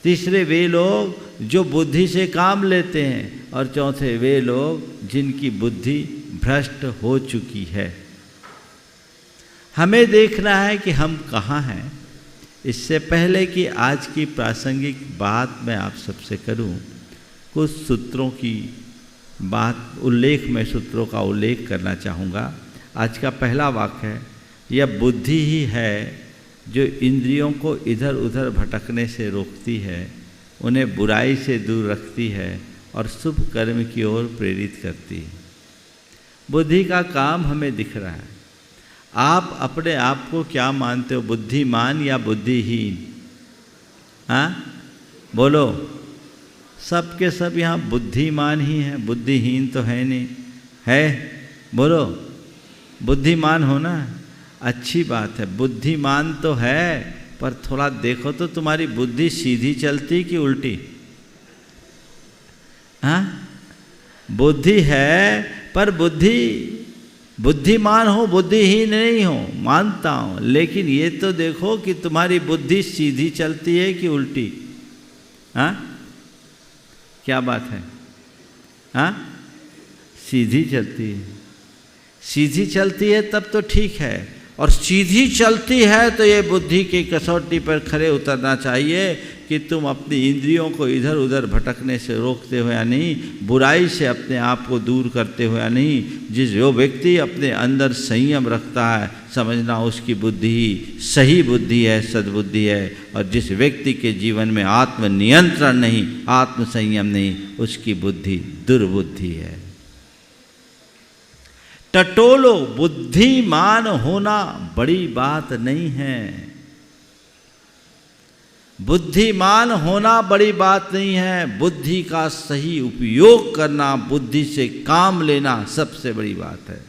तीसरे वे लोग जो बुद्धि से काम लेते हैं, और चौथे वे लोग जिनकी बुद्धि भ्रष्ट हो चुकी है। हमें देखना है कि हम कहाँ हैं। इससे पहले कि आज की प्रासंगिक बात मैं आप सबसे करूं, कुछ सूत्रों की बात मैं सूत्रों का उल्लेख करना चाहूँगा। आज का पहला वाक्य है, यह बुद्धि ही है जो इंद्रियों को इधर उधर भटकने से रोकती है, उन्हें बुराई से दूर रखती है और शुभ कर्म की ओर प्रेरित करती है। बुद्धि का काम हमें दिख रहा है। आप अपने आप को क्या मानते हो, बुद्धिमान या बुद्धिहीन? हाँ बोलो। सब के सब यहाँ बुद्धिमान ही हैं, बुद्धिहीन तो है नहीं। है? बोलो। बुद्धिमान होना अच्छी बात है, बुद्धिमान तो है, पर थोड़ा देखो तो तुम्हारी बुद्धि सीधी चलती कि उल्टी? हाँ, बुद्धि है पर बुद्धिमान हो, बुद्धिहीन नहीं हो, मानता हूँ, लेकिन ये तो देखो कि तुम्हारी बुद्धि सीधी चलती है कि उल्टी? हाँ, क्या बात है? हाँ, सीधी चलती है। सीधी चलती है तब तो ठीक है, और सीधी चलती है तो ये बुद्धि की कसौटी पर खरे उतरना चाहिए कि तुम अपनी इंद्रियों को इधर उधर भटकने से रोकते हो या नहीं, बुराई से अपने आप को दूर करते हो या नहीं। जो व्यक्ति अपने अंदर संयम रखता है, समझना उसकी बुद्धि सही बुद्धि है, सद्बुद्धि है। और जिस व्यक्ति के जीवन में आत्म नियंत्रण नहीं, आत्म संयम नहीं, उसकी बुद्धि दुर्बुद्धि है। टटोलो, बुद्धिमान होना बड़ी बात नहीं है। बुद्धिमान होना बड़ी बात नहीं है, बुद्धि का सही उपयोग करना, बुद्धि से काम लेना सबसे बड़ी बात है।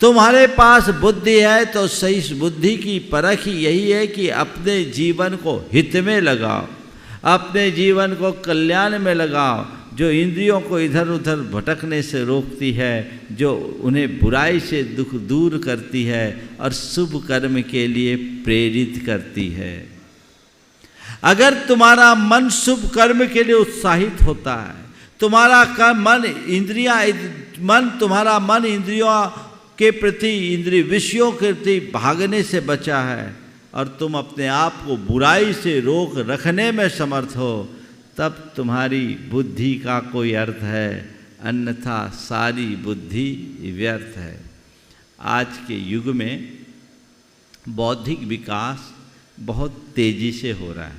तुम्हारे पास बुद्धि है तो सही बुद्धि की परख ही यही है कि अपने जीवन को हित में लगाओ, अपने जीवन को कल्याण में लगाओ। जो इंद्रियों को इधर उधर भटकने से रोकती है, जो उन्हें बुराई से दुख दूर करती है और शुभ कर्म के लिए प्रेरित करती है। अगर तुम्हारा मन शुभ कर्म के लिए उत्साहित होता है, तुम्हारा तुम्हारा मन इंद्रियों के प्रति, इंद्रिय विषयों के प्रति भागने से बचा है, और तुम अपने आप को बुराई से रोक रखने में समर्थ हो, तब तुम्हारी बुद्धि का कोई अर्थ है, अन्यथा सारी बुद्धि व्यर्थ है। आज के युग में बौद्धिक विकास बहुत तेज़ी से हो रहा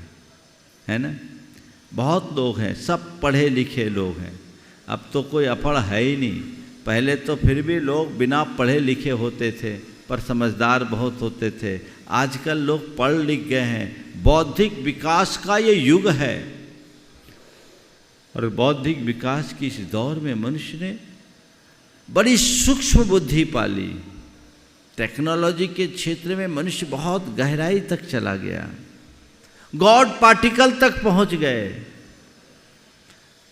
है ना? बहुत लोग हैं, सब पढ़े लिखे लोग हैं, अब तो कोई अपढ़ है ही नहीं। पहले तो फिर भी लोग बिना पढ़े लिखे होते थे पर समझदार बहुत होते थे। आजकल लोग पढ़ लिख गए हैं। बौद्धिक विकास का ये युग है, और बौद्धिक विकास की इस दौर में मनुष्य ने बड़ी सूक्ष्म बुद्धि पाली। टेक्नोलॉजी के क्षेत्र में मनुष्य बहुत गहराई तक चला गया, गॉड पार्टिकल तक पहुंच गए।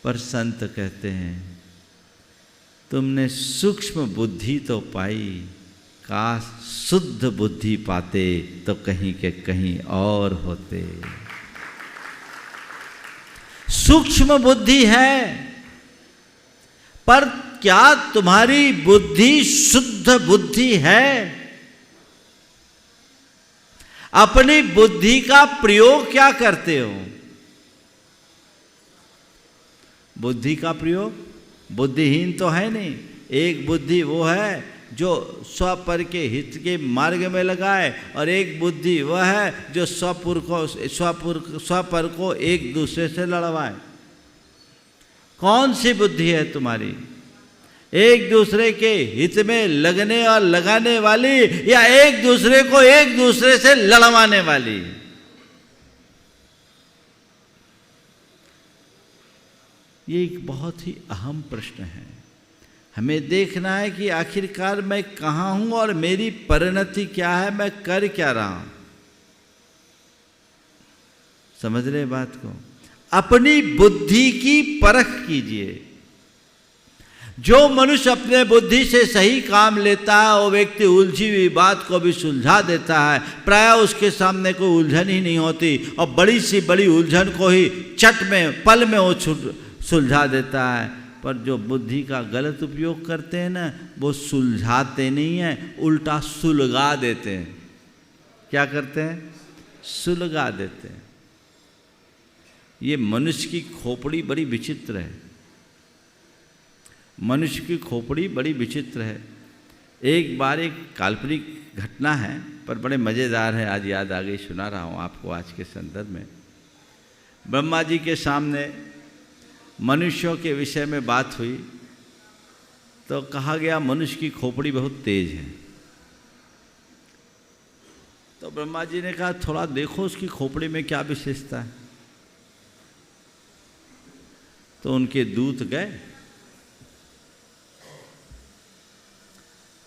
पर संत कहते हैं, तुमने सूक्ष्म बुद्धि तो पाई, काश शुद्ध बुद्धि पाते तो कहीं के कहीं और होते। सूक्ष्म बुद्धि है, पर क्या तुम्हारी बुद्धि शुद्ध बुद्धि है? अपनी बुद्धि का प्रयोग क्या करते हो? बुद्धि का प्रयोग, बुद्धिहीन तो है नहीं। एक बुद्धि वो है जो स्वपर के हित के मार्ग में लगाए, और एक बुद्धि वह है जो स्वपर को एक दूसरे से लड़वाए। कौन सी बुद्धि है तुम्हारी? एक दूसरे के हित में लगने और लगाने वाली, या एक दूसरे को एक दूसरे से लड़वाने वाली? ये एक बहुत ही अहम प्रश्न है। हमें देखना है कि आखिरकार मैं कहाँ हूँ और मेरी परिणति क्या है, मैं कर क्या रहा हूँ। समझ रहे बात को? अपनी बुद्धि की परख कीजिए। जो मनुष्य अपने बुद्धि से सही काम लेता है, वो व्यक्ति उलझी हुई बात को भी सुलझा देता है। प्रायः उसके सामने कोई उलझन ही नहीं होती, और बड़ी सी बड़ी उलझन को ही चट में, पल में वो सुलझा देता है। पर जो बुद्धि का गलत उपयोग करते हैं ना, वो सुलझाते नहीं हैं, उल्टा सुलगा देते हैं। क्या करते हैं? सुलगा देते हैं। ये मनुष्य की खोपड़ी बड़ी विचित्र है। मनुष्य की खोपड़ी बड़ी विचित्र है। एक बार एक काल्पनिक घटना है पर बड़े मज़ेदार है, आज याद आ गई, सुना रहा हूँ आपको आज के संदर्भ में। ब्रह्मा जी के सामने मनुष्यों के विषय में बात हुई तो कहा गया मनुष्य की खोपड़ी बहुत तेज है। तो ब्रह्मा जी ने कहा थोड़ा देखो उसकी खोपड़ी में क्या विशेषता है। तो उनके दूत गए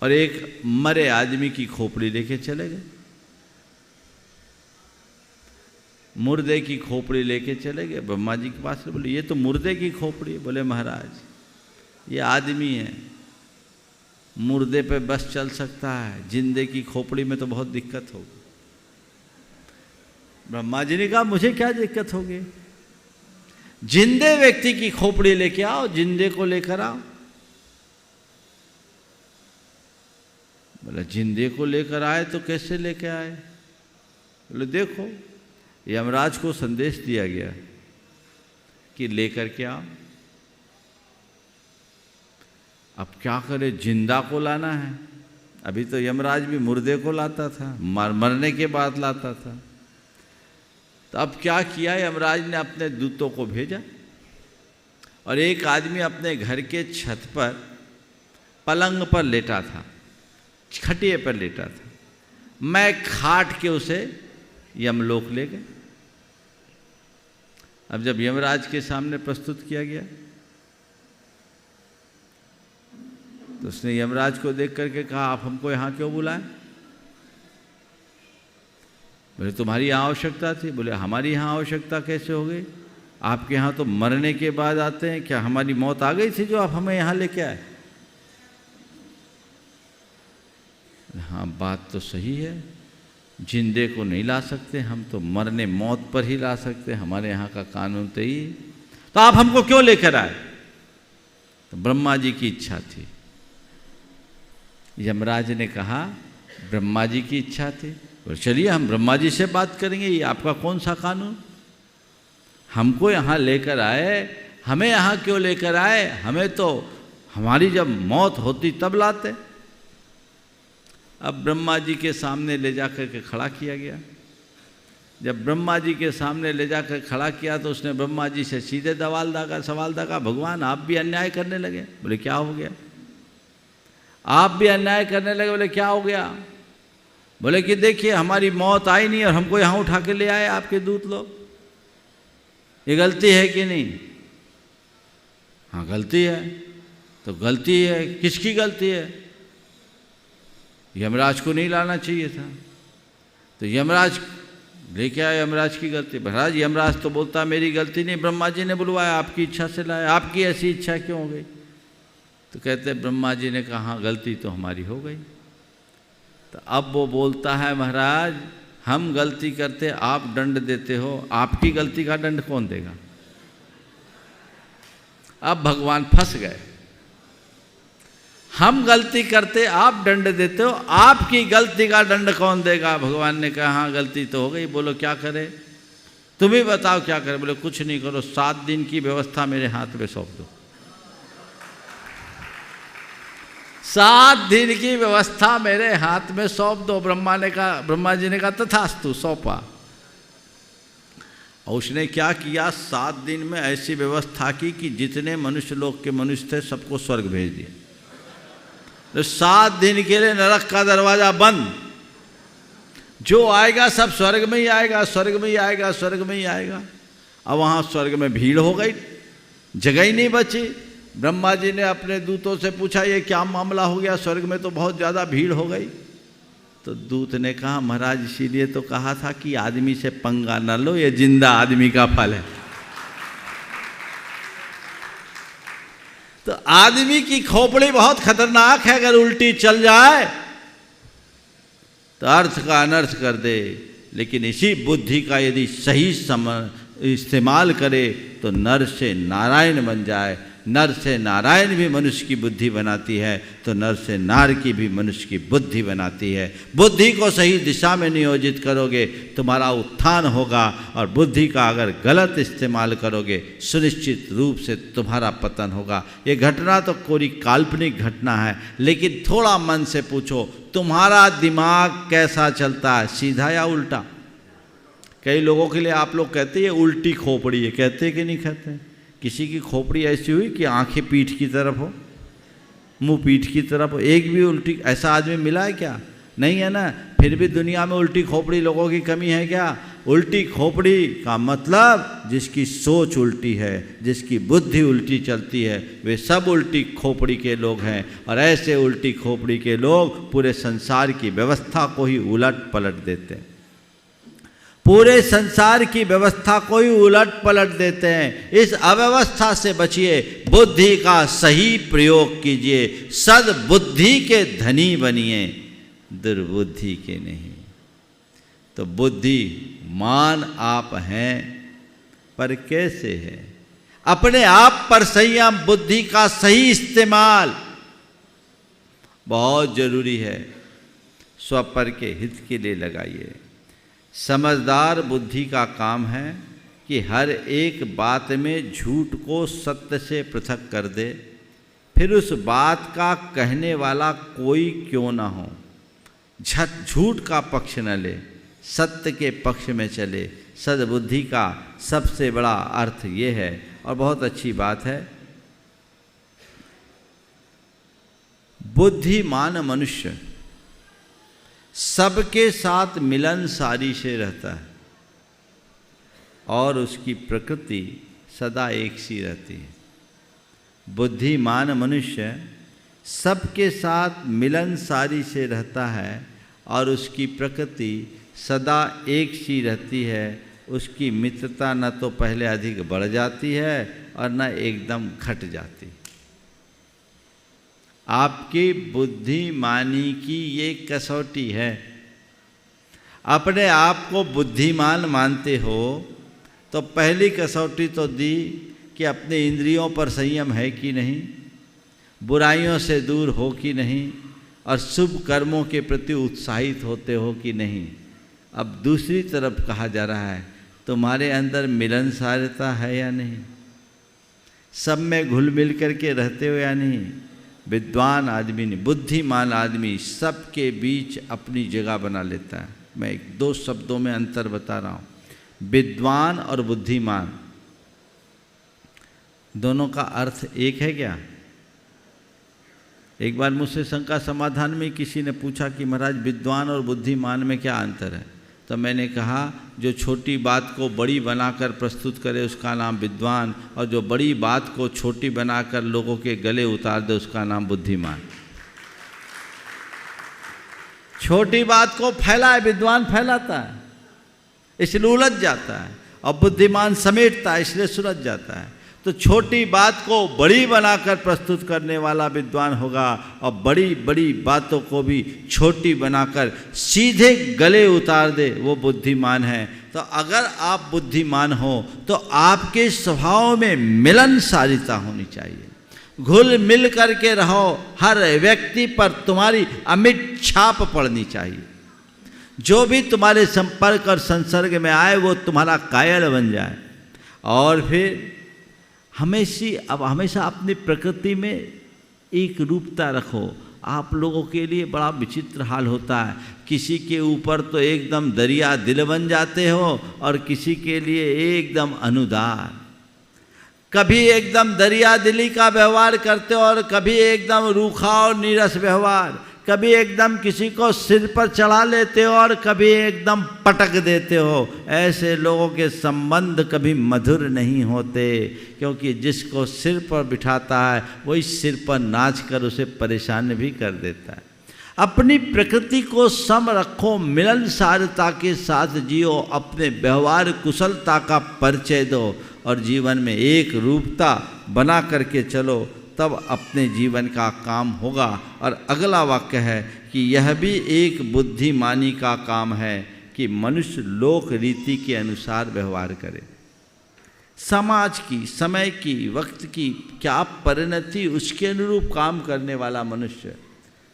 और एक मरे आदमी की खोपड़ी लेके चले गए, मुर्दे की खोपड़ी लेके चले गए ब्रह्मा जी के पास। बोले ये तो मुर्दे की खोपड़ी है। बोले महाराज ये आदमी है, मुर्दे पे बस चल सकता है, जिंदे की खोपड़ी में तो बहुत दिक्कत होगी। ब्रह्मा जी ने कहा मुझे क्या दिक्कत होगी, जिंदे व्यक्ति की खोपड़ी लेके आओ, जिंदे को लेकर आओ। बोला जिंदे को लेकर आए तो कैसे लेके आए। बोले देखो यमराज को संदेश दिया गया कि लेकर के आओ। अब क्या करे, जिंदा को लाना है। अभी तो यमराज भी मुर्दे को लाता था, मरने के बाद लाता था। तो अब क्या किया, यमराज ने अपने दूतों को भेजा और एक आदमी अपने घर के छत पर पलंग पर लेटा था, खटिए पर लेटा था। मैं खाट के उसे यमलोक ले गए। अब जब यमराज के सामने प्रस्तुत किया गया तो उसने यमराज को देख करके कहा आप हमको यहाँ क्यों बुलाए। बोले तुम्हारी यहाँ आवश्यकता थी। बोले हमारी यहाँ आवश्यकता कैसे हो गई, आपके यहाँ तो मरने के बाद आते हैं, क्या हमारी मौत आ गई थी जो आप हमें यहाँ लेके आए। हाँ बात तो सही है, जिंदे को नहीं ला सकते, हम तो मरने मौत पर ही ला सकते, हमारे यहाँ का कानून तो ही। तो आप हमको क्यों लेकर आए। तो ब्रह्मा जी की इच्छा थी। यमराज ने कहा ब्रह्मा जी की इच्छा थी, और चलिए हम ब्रह्मा जी से बात करेंगे, ये आपका कौन सा कानून, हमको यहाँ लेकर आए, हमें यहाँ क्यों लेकर आए, हमें तो हमारी जब मौत होती तब लाते। अब ब्रह्मा जी के सामने ले जाकर के खड़ा किया गया। जब ब्रह्मा जी के सामने ले जाकर खड़ा किया तो उसने ब्रह्मा जी से सीधे सवाल दागा, भगवान आप भी अन्याय करने लगे। बोले क्या हो गया, आप भी अन्याय करने लगे। बोले क्या हो गया। बोले कि देखिए हमारी मौत आई नहीं और हमको यहाँ उठा के ले आए आपके दूत लोग, ये गलती है कि नहीं। हाँ गलती है। तो गलती है, किसकी गलती है। यमराज को नहीं लाना चाहिए था। तो यमराज लेके आए, यमराज की गलती। महाराज यमराज तो बोलता मेरी गलती नहीं, ब्रह्मा जी ने बुलवाया, आपकी इच्छा से लाया, आपकी ऐसी इच्छा क्यों हो गई। तो कहते ब्रह्मा जी ने कहा गलती तो हमारी हो गई। तो अब वो बोलता है महाराज हम गलती करते आप दंड देते हो, आपकी गलती का दंड कौन देगा। अब भगवान फंस गए, हम गलती करते आप दंड देते हो, आपकी गलती का दंड कौन देगा। भगवान ने कहा हाँ गलती तो हो गई, बोलो क्या करे, तुम ही बताओ क्या करे। बोले कुछ नहीं करो, 7 दिन की व्यवस्था मेरे हाथ में सौंप दो। 7 दिन की व्यवस्था मेरे हाथ में सौंप दो। ब्रह्मा जी ने कहा तथास्तु, सौंपा। और उसने क्या किया, 7 दिन में ऐसी व्यवस्था की कि जितने मनुष्य लोग के मनुष्य थे सबको स्वर्ग भेज दिए। तो 7 दिन के लिए नरक का दरवाजा बंद, जो आएगा सब स्वर्ग में ही आएगा, स्वर्ग में ही आएगा, स्वर्ग में ही आएगा। अब वहाँ स्वर्ग में भीड़ हो गई, जगह ही नहीं बची। ब्रह्मा जी ने अपने दूतों से पूछा ये क्या मामला हो गया, स्वर्ग में तो बहुत ज़्यादा भीड़ हो गई। तो दूत ने कहा महाराज इसीलिए तो कहा था कि आदमी से पंगा न लो, ये जिंदा आदमी का फल है। तो आदमी की खोपड़ी बहुत खतरनाक है, अगर उल्टी चल जाए तो अर्थ का अनर्थ कर दे, लेकिन इसी बुद्धि का यदि सही इस्तेमाल करे तो नर से नारायण बन जाए, नर से नारायण भी मनुष्य की बुद्धि बनाती है, तो नर से नार की भी मनुष्य की बुद्धि बनाती है। बुद्धि को सही दिशा में नियोजित करोगे तुम्हारा उत्थान होगा, और बुद्धि का अगर गलत इस्तेमाल करोगे सुनिश्चित रूप से तुम्हारा पतन होगा। ये घटना तो कोई काल्पनिक घटना है, लेकिन थोड़ा मन से पूछो तुम्हारा दिमाग कैसा चलता है, सीधा या उल्टा? कई लोगों के लिए आप लोग कहते हैं उल्टी खोपड़ी है, कहते हैं कि नहीं कहते? किसी की खोपड़ी ऐसी हुई कि आंखें पीठ की तरफ हो, मुंह पीठ की तरफ हो, एक भी उल्टी ऐसा आदमी मिला है क्या? नहीं है ना। फिर भी दुनिया में उल्टी खोपड़ी लोगों की कमी है क्या? उल्टी खोपड़ी का मतलब जिसकी सोच उल्टी है, जिसकी बुद्धि उल्टी चलती है, वे सब उल्टी खोपड़ी के लोग हैं। और ऐसे उल्टी खोपड़ी के लोग पूरे संसार की व्यवस्था को ही उलट पलट देते हैं, पूरे संसार की व्यवस्था को ही उलट पलट देते हैं। इस अव्यवस्था से बचिए, बुद्धि का सही प्रयोग कीजिए, सद्बुद्धि के धनी बनिए, दुर्बुद्धि के नहीं। तो बुद्धिमान आप हैं, पर कैसे है? अपने आप पर संयम, बुद्धि का सही इस्तेमाल बहुत जरूरी है। स्वपर के हित के लिए लगाइए। समझदार बुद्धि का काम है कि हर एक बात में झूठ को सत्य से पृथक कर दे, फिर उस बात का कहने वाला कोई क्यों ना हो झूठ का पक्ष न ले, सत्य के पक्ष में चले। सद्बुद्धि का सबसे बड़ा अर्थ ये है, और बहुत अच्छी बात है। बुद्धिमान मनुष्य सबके साथ मिलनसारी से रहता है, और उसकी प्रकृति सदा एक सी रहती है। बुद्धिमान मनुष्य सबके साथ मिलनसारी से रहता है, और उसकी प्रकृति सदा एक सी रहती है। उसकी मित्रता न तो पहले अधिक बढ़ जाती है और न एकदम घट जाती। आपकी बुद्धिमानी की ये कसौटी है। अपने आप को बुद्धिमान मानते हो तो पहली कसौटी तो दी कि अपने इंद्रियों पर संयम है कि नहीं, बुराइयों से दूर हो कि नहीं, और शुभ कर्मों के प्रति उत्साहित होते हो कि नहीं। अब दूसरी तरफ कहा जा रहा है तुम्हारे अंदर मिलनसारता है या नहीं, सब में घुल मिल करके रहते हो या नहीं। विद्वान आदमी ने, बुद्धिमान आदमी सबके बीच अपनी जगह बना लेता है। मैं एक दो शब्दों में अंतर बता रहा हूँ। विद्वान और बुद्धिमान दोनों का अर्थ एक है क्या? एक बार मुझसे शंका समाधान में किसी ने पूछा कि महाराज विद्वान और बुद्धिमान में क्या अंतर है? तो मैंने कहा जो छोटी बात को बड़ी बनाकर प्रस्तुत करे उसका नाम विद्वान, और जो बड़ी बात को छोटी बनाकर लोगों के गले उतार दे उसका नाम बुद्धिमान। छोटी बात को फैलाए, विद्वान फैलाता है इसलिए उलझ जाता है, और बुद्धिमान समेटता है इसलिए सुलझ जाता है। तो छोटी बात को बड़ी बनाकर प्रस्तुत करने वाला विद्वान होगा, और बड़ी बड़ी बातों को भी छोटी बनाकर सीधे गले उतार दे वो बुद्धिमान है। तो अगर आप बुद्धिमान हो तो आपके स्वभाव में मिलनसारिता होनी चाहिए, घुल मिल करके रहो, हर व्यक्ति पर तुम्हारी अमिट छाप पड़नी चाहिए। जो भी तुम्हारे संपर्क और संसर्ग में आए वो तुम्हारा कायल बन जाए। और फिर हमेशा अपनी प्रकृति में एक रूपता रखो। आप लोगों के लिए बड़ा विचित्र हाल होता है, किसी के ऊपर तो एकदम दरिया दिल बन जाते हो और किसी के लिए एकदम अनुदार। कभी एकदम दरिया दिली का व्यवहार करते हो और कभी एकदम रूखा और नीरस व्यवहार। कभी एकदम किसी को सिर पर चढ़ा लेते हो और कभी एकदम पटक देते हो। ऐसे लोगों के संबंध कभी मधुर नहीं होते, क्योंकि जिसको सिर पर बिठाता है वही सिर पर नाच कर उसे परेशान भी कर देता है। अपनी प्रकृति को सम रखो, मिलनसारता के साथ जियो, अपने व्यवहार कुशलता का परिचय दो और जीवन में एक रूपता बना करके चलो, तब अपने जीवन का काम होगा। और अगला वाक्य है कि यह भी एक बुद्धिमानी का काम है कि मनुष्य लोक रीति के अनुसार व्यवहार करे। समाज की, समय की, वक्त की क्या परिणति, उसके अनुरूप काम करने वाला मनुष्य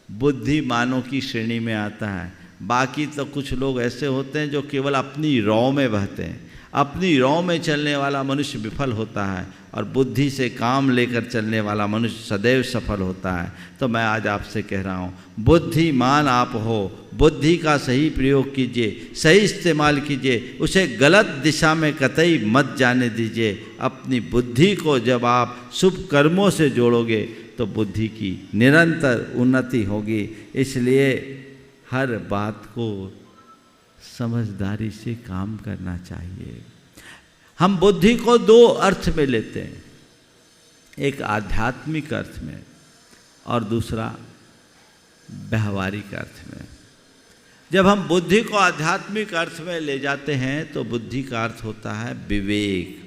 बुद्धिमानों की श्रेणी में आता है। बाकी तो कुछ लोग ऐसे होते हैं जो केवल अपनी रौ में बहते हैं। अपनी रौ में चलने वाला मनुष्य विफल होता है और बुद्धि से काम लेकर चलने वाला मनुष्य सदैव सफल होता है। तो मैं आज आपसे कह रहा हूँ, बुद्धिमान आप हो, बुद्धि का सही प्रयोग कीजिए, सही इस्तेमाल कीजिए, उसे गलत दिशा में कतई मत जाने दीजिए। अपनी बुद्धि को जब आप शुभ कर्मों से जोड़ोगे तो बुद्धि की निरंतर उन्नति होगी। इसलिए हर बात को समझदारी से काम करना चाहिए। हम बुद्धि को दो अर्थ में लेते हैं, एक आध्यात्मिक अर्थ में और दूसरा व्यवहारिक अर्थ में। जब हम बुद्धि को आध्यात्मिक अर्थ में ले जाते हैं तो बुद्धि का अर्थ होता है विवेक।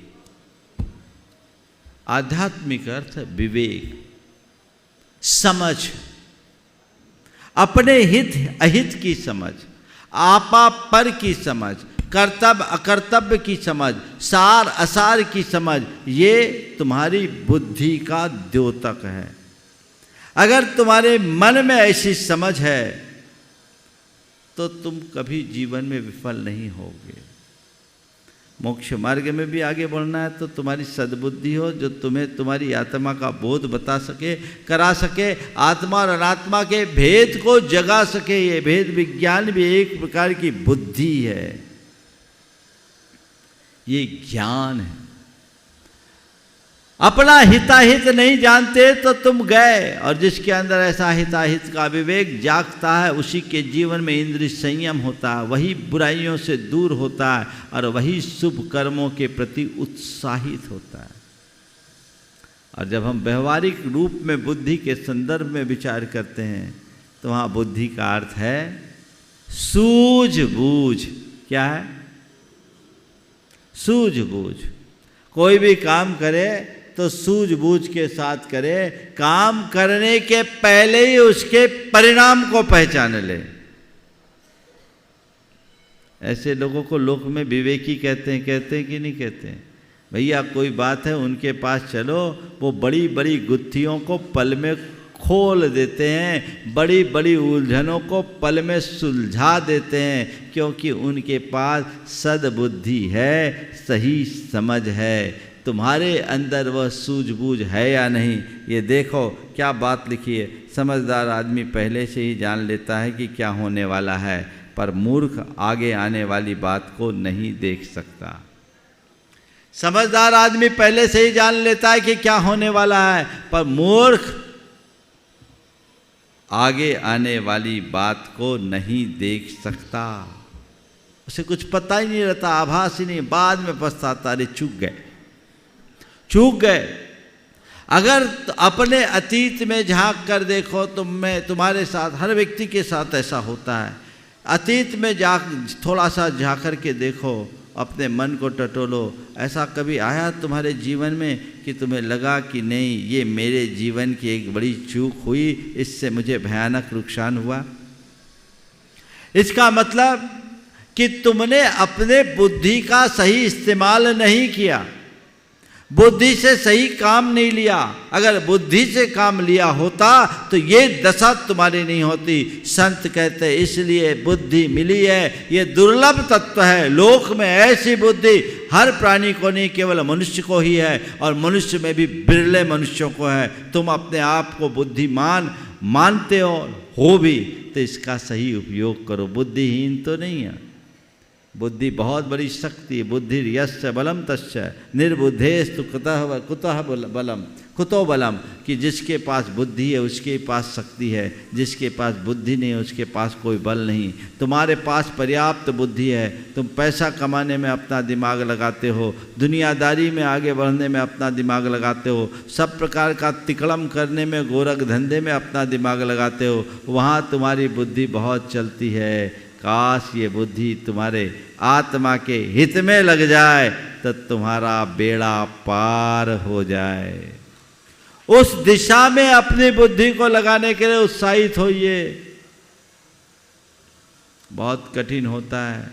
आध्यात्मिक अर्थ विवेक, समझ, अपने हित अहित की समझ, आपा पर की समझ, कर्तव्य अकर्तव्य की समझ, सार असार की समझ, ये तुम्हारी बुद्धि का द्योतक है। अगर तुम्हारे मन में ऐसी समझ है तो तुम कभी जीवन में विफल नहीं होगे। मोक्ष मार्ग में भी आगे बढ़ना है तो तुम्हारी सद्बुद्धि हो, जो तुम्हें तुम्हारी आत्मा का बोध बता सके, करा सके, आत्मा और अनात्मा के भेद को जगा सके। ये भेद विज्ञान भी एक प्रकार की बुद्धि है, ये ज्ञान है। अपना हिताहित नहीं जानते तो तुम गए, और जिसके अंदर ऐसा हिताहित का विवेक जागता है उसी के जीवन में इंद्रिय संयम होता है, वही बुराइयों से दूर होता है और वही शुभ कर्मों के प्रति उत्साहित होता है। और जब हम व्यवहारिक रूप में बुद्धि के संदर्भ में विचार करते हैं तो वहाँ बुद्धि का अर्थ है सूझबूझ। क्या है? सूझबूझ। कोई भी काम करे तो सूझबूझ के साथ करे, काम करने के पहले ही उसके परिणाम को पहचान ले। ऐसे लोगों को लोक में विवेकी कहते हैं कि नहीं कहते हैं? भैया कोई बात है उनके पास चलो, वो बड़ी बड़ी गुत्थियों को पल में खोल देते हैं, बड़ी बड़ी उलझनों को पल में सुलझा देते हैं, क्योंकि उनके पास सद्बुद्धि है, सही समझ है। तुम्हारे अंदर वह सूझबूझ है या नहीं, ये देखो। क्या बात लिखी है, समझदार आदमी पहले से ही जान लेता है कि क्या होने वाला है, पर मूर्ख आगे आने वाली बात को नहीं देख सकता। समझदार आदमी पहले से ही जान लेता है कि क्या होने वाला है, पर मूर्ख आगे आने वाली बात को नहीं देख सकता। उसे कुछ पता ही नहीं रहता, आभास ही नहीं, बाद में पछताता, अरे चूक गए। अगर अपने अतीत में झांक कर देखो तो तुम्हारे साथ, हर व्यक्ति के साथ ऐसा होता है। अतीत में थोड़ा सा झांक कर के देखो, अपने मन को टटोलो। ऐसा कभी आया तुम्हारे जीवन में कि तुम्हें लगा कि नहीं, ये मेरे जीवन की एक बड़ी चूक हुई, इससे मुझे भयानक नुकसान हुआ? इसका मतलब कि तुमने अपने बुद्धि का सही इस्तेमाल नहीं किया, बुद्धि से सही काम नहीं लिया। अगर बुद्धि से काम लिया होता तो ये दशा तुम्हारी नहीं होती। संत कहते इसलिए बुद्धि मिली है, ये दुर्लभ तत्व है। लोक में ऐसी बुद्धि हर प्राणी को नहीं, केवल मनुष्य को ही है, और मनुष्य में भी बिरले मनुष्यों को है। तुम अपने आप को बुद्धिमान मानते हो भी तो इसका सही उपयोग करो, बुद्धिहीन तो नहीं है। बुद्धि बहुत बड़ी शक्ति है। बुद्धि यस्य बलम तस्य निर्बुद्धेस्तु कुतः बलम, कुतो बलम, कि जिसके पास बुद्धि है उसके पास शक्ति है, जिसके पास बुद्धि नहीं है उसके पास कोई बल नहीं। तुम्हारे पास पर्याप्त बुद्धि है, तुम पैसा कमाने में अपना दिमाग लगाते हो, दुनियादारी में आगे बढ़ने में अपना दिमाग लगाते हो, सब प्रकार का तिकड़म करने में, गोरख धंधे में अपना दिमाग लगाते हो, वहाँ तुम्हारी बुद्धि बहुत चलती है। काश ये बुद्धि तुम्हारे आत्मा के हित में लग जाए तो तुम्हारा बेड़ा पार हो जाए। उस दिशा में अपनी बुद्धि को लगाने के लिए उत्साहित होइए। बहुत कठिन होता है,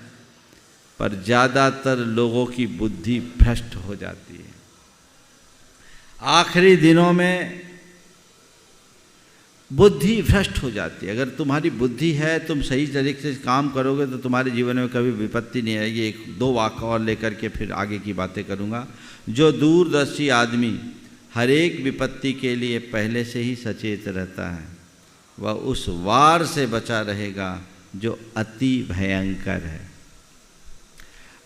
पर ज़्यादातर लोगों की बुद्धि भ्रष्ट हो जाती है। आखिरी दिनों में बुद्धि भ्रष्ट हो जाती है। अगर तुम्हारी बुद्धि है, तुम सही तरीके से काम करोगे तो तुम्हारे जीवन में कभी विपत्ति नहीं आएगी। एक दो वाक्य और लेकर के फिर आगे की बातें करूँगा। जो दूरदर्शी आदमी हर एक विपत्ति के लिए पहले से ही सचेत रहता है, वह उस वार से बचा रहेगा जो अति भयंकर है।